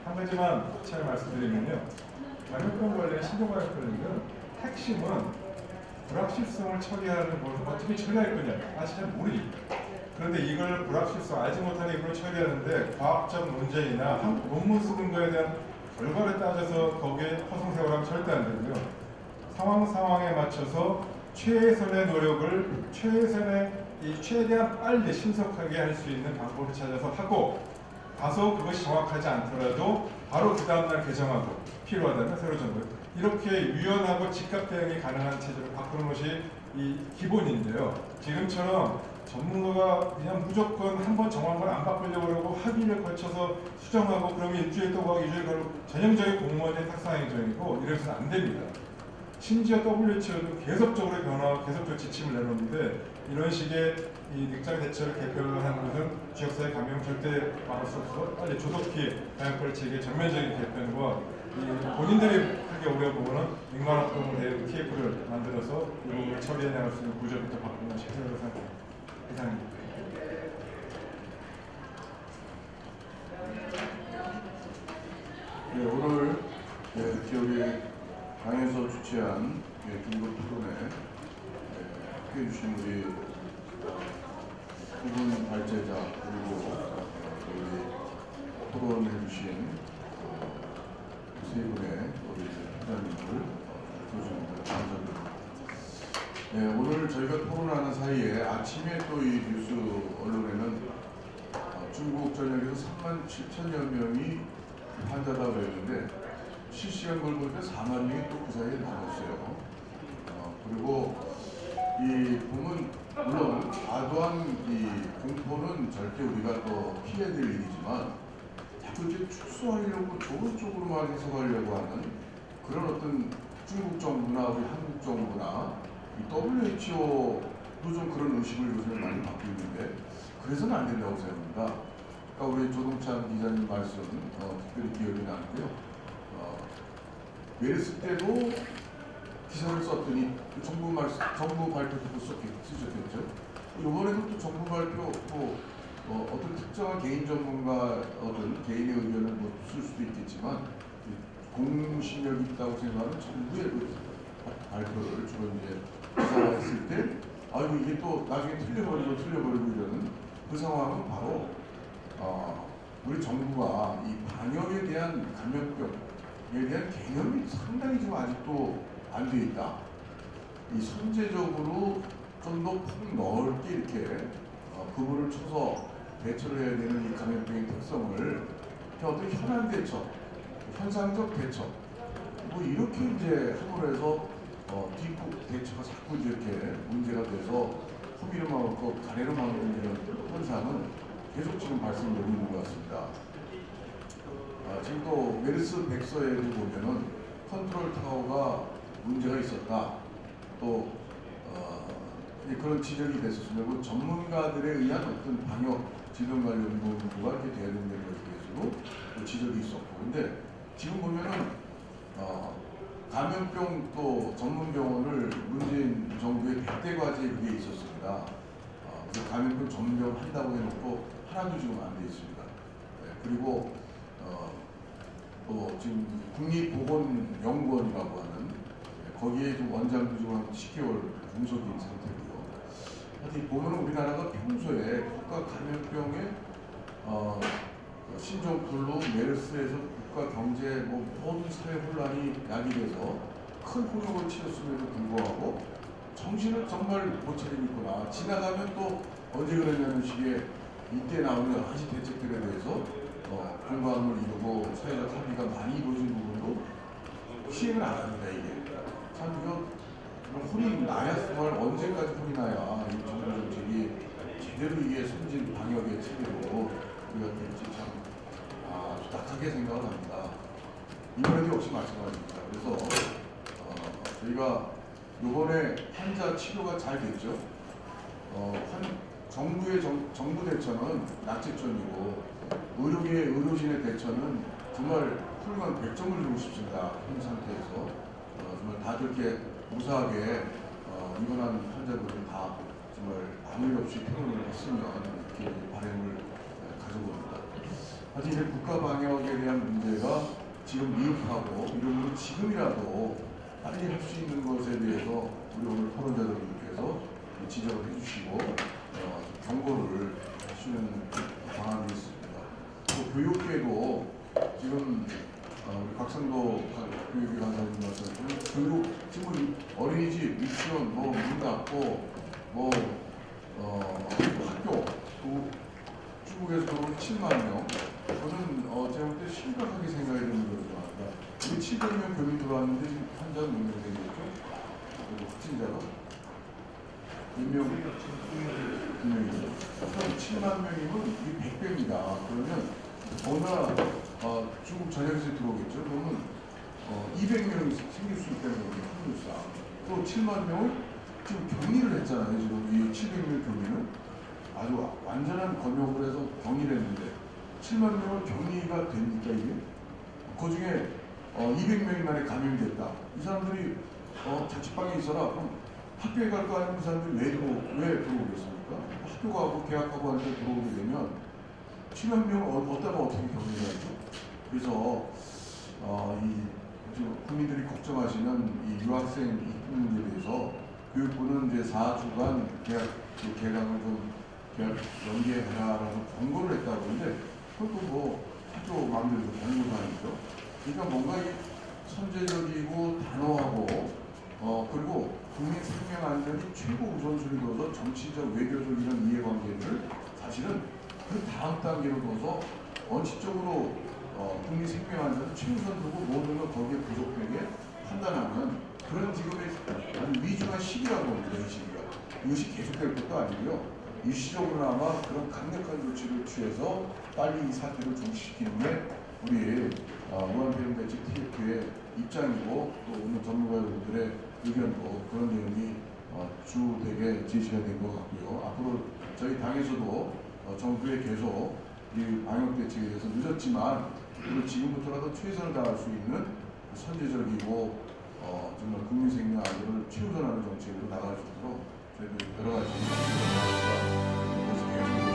한 가지만 잘 말씀드리면요. 감염병 관련 신종감염 관련은 핵심은 불확실성을 처리하는 걸 어떻게 처리할 거냐 아직 잘 모르니까. 그런데 이걸 불확실성 알지 못하는 이걸 처리하는데 과학적 논쟁이나 논문 쓰는 거에 대한 결과를 따져서 거기에 허송세월하면 절대 안 되고요. 상황에 맞춰서 최선의 노력을 최대한 빨리 신속하게 할 수 있는 방법을 찾아서 하고 다소 그것이 정확하지 않더라도 바로 그 다음날 개정하고 필요하다면 새로 정부 이렇게 유연하고 즉각 대응이 가능한 체제로 바꾸는 것이 이 기본인데요. 지금처럼 전문가가 그냥 무조건 한번 정한 걸 안 바꾸려고 그러고 합의를 거쳐서 수정하고 그러면 일주일 또 가고 2주일 가고 전형적인 공무원의 탁상행정이고 이래서는 안 됩니다. 심지어 WHO도 계속적으로 변화하고 계속적으로 지침을 내놓는데 이런 식의 이 늑장 대처를 개편하는 것은 지역사회 감염 절대 막을 수 없어 빨리 조속히 방역벌 체계 전면적인 개편과 본인들이 하기 어려운 부분은 민간합동 대응 TF를 만들어서 이 부분을 처리해 나갈 수 있는 구조부터 바꾸는 것이 필요하다고 생각합니다. 이상입니다. 네, 오늘 기업의 당에서 주최한 긴급 토론회 함께해 주신 우리 두 분 발제자 그리고 토론해 주신 세 분의 우리 회장님들 교수님들 감사드립니다. 네, 오늘 저희가 토론하는 사이에 아침에 또 이 뉴스 언론에는 중국 전역에서 37,000여 명이 환자다 그랬는데 실시간 걸 보니까 4만 명이 또 그 사이에 나왔어요. 그리고 이 보면 물론 과도한 이 공포는 절대 우리가 또 피해야 될 일이지만 자꾸 이제 축소하려고 좋은 쪽으로만 해석하려고 하는 그런 어떤 중국 정부나 우리 한국 정부나 이 WHO도 좀 그런 의식을 요새 많이 받고 있는데 그래서는 안 된다고 생각합니다. 아까 우리 조동찬 기자님 말씀 특별히 기억이 나는데요. 메르스 때도 기사를 썼더니 정부 발표 듣고 쓰셨겠죠. 이번에도 또 정부 발표 어떤 특정한 개인 전문가 어떤 개인의 의견을 뭐 쓸 수도 있겠지만 공신력이 있다고 생각하는 정부의 그 발표를 주로 이제 기사화했을 때 아이고 이게 또 나중에 틀려버리고 이러는 그 상황은 바로 우리 정부가 이 방역에 대한 감염병에 대한 개념이 상당히 좀 아직도 안 돼 있다. 이 선제적으로 좀 더 폭 넓게 이렇게 그물을 쳐서 대처를 해야 되는 이 감염병의 특성을 어떤 현안 대처, 현상적 대처 뭐 이렇게 이제 함으로 해서 뒷북 대처가 자꾸 이렇게 문제가 돼서 호미로 막고 가래로 막는 이런 현상은 계속 지금 발생되고 있는 것 같습니다. 지금 또 메르스 백서에도 보면은 컨트롤 타워가 문제가 있었다. 또 그런 지적이 됐었습니다. 전문가들에 의한 어떤 방역 질병관리연구가 이렇게 대응된 것으로 지적이 있었고, 근데 지금 보면은 감염병 또 전문병원을 문재인 정부의 100대 과제에 그게 있었습니다. 감염병 전문병원 한다고 해놓고 하나도 지금 안 돼 있습니다. 그리고 또 지금 국립보건연구원이라고 하는 거기에 좀 원장도 지금 한 10개월 공석인 상태고요. 하여튼 보면은 우리나라가 평소에 국가 감염병의 신종플루, 메르스에서 국가 경제 모든 사회 혼란이 야기돼서 큰 훈육을 치렀음에도 불구하고 정신을 정말 못 차리고 있구나. 지나가면 또 언제 그러냐는 식의 이때 나오는 여러 가지 대책들에 대해서 공감을 이루고 사회적 합의가 많이 이루어진 부분도 시행을 안 합니다. 이게 참 이거 혼이 나야 정말 언제까지 혼이 나야 이 정부 정책이 제대로 이게 선진 방역의 체계로 우리가 될지 참 낙하게 생각을 합니다. 이번에도 역시 마찬가지입니다. 그래서 저희가 이번에 환자 치료가 잘 됐죠. 정부의 정부 대처는 낙제점이고 의료진의 대처는 정말 훌륭한 100점을 주고 싶습니다. 현 상태에서 정말 다들 이렇게 무사하게 입원한 환자들은 다 정말 아무 일 없이 퇴원을 했으면 이렇게 바람을 가져봅니다. 하여튼 이제 국가 방역에 대한 문제가 지금 미흡하고 이런 지금이라도 빨리 할 수 있는 것에 대해서 우리 오늘 토론자들께서 지적을 해주시고 경고를 해주는 방안이 있습니다. 또 교육계도 지금 우리 곽상도 교육위 간사님 말씀하신 교육 지금 어린이집, 유치원 문 닫고 학교 중국에서 들어온 7만 명 저는 제가 볼 때 심각하게 생각해야 되는 거라고 합니다. 우리 700명 교민 들어왔는데 지금 환자는 몇 명 되겠죠? 그리고 확진자가 몇 명? 2명이죠. 7만 명이면 이 100배입니다. 그러면 더구나 중국 전역에서 들어오겠죠. 그러면 200명이 생길 수 있다는 거죠. 확률상. 또 7만 명을 지금 격리를 했잖아요. 지금 이 700명 격리는 아주 완전한 검역을 해서 격리를 했는데 7만 명을 격리가 됩니까 이게? 그 중에 200명이 만에 감염이 됐다. 이 사람들이 자취방에 있어라. 그럼 학교에 갈 거 아니면 그 사람들이 왜 들어오겠습니까? 학교 가고 개학하고 할 때 들어오게 되면 7만 명을 어디다가 어떻게 격리를 하죠? 그래서 지금 국민들이 걱정하시는 이 유학생 입국 문제에 대해서 교육부는 이제 4주간 개강을 좀 연기해라라고 권고를 했다고 하는데 그것도 학교 마음대로 권고사항이죠. 그러니까 뭔가 선제적이고 단호하고 그리고 국민 생명 안전이 최고 우선순위 둬서 정치적, 외교적 이런 이해관계를 사실은 그 다음 단계로 둬서 원칙적으로 국민 생명 안전을 최우선 두고 모든 걸 거기에 부족하게 판단하는 그런 지금의 아주 위중한 시기라고 봅니다. 이 시기가. 이것이 계속될 것도 아니고요. 일시적으로나마 그런 강력한 조치를 취해서 빨리 이 사태를 종식시키는 게 우리 무한폐렴 대책 TF의 입장이고 또 오늘 전문가 여러분들의 의견도 그런 내용이 주되게 제시가 된 것 같고요. 앞으로 저희 당에서도 정부에 계속 이 방역 대책에 대해서 늦었지만 그리고 지금부터라도 최선을 다할 수 있는 선제적이고 정말 국민 생명 안전을 최우선하는 정책으로 나갈 수 있도록 저희도 여러 가지 모습 계획을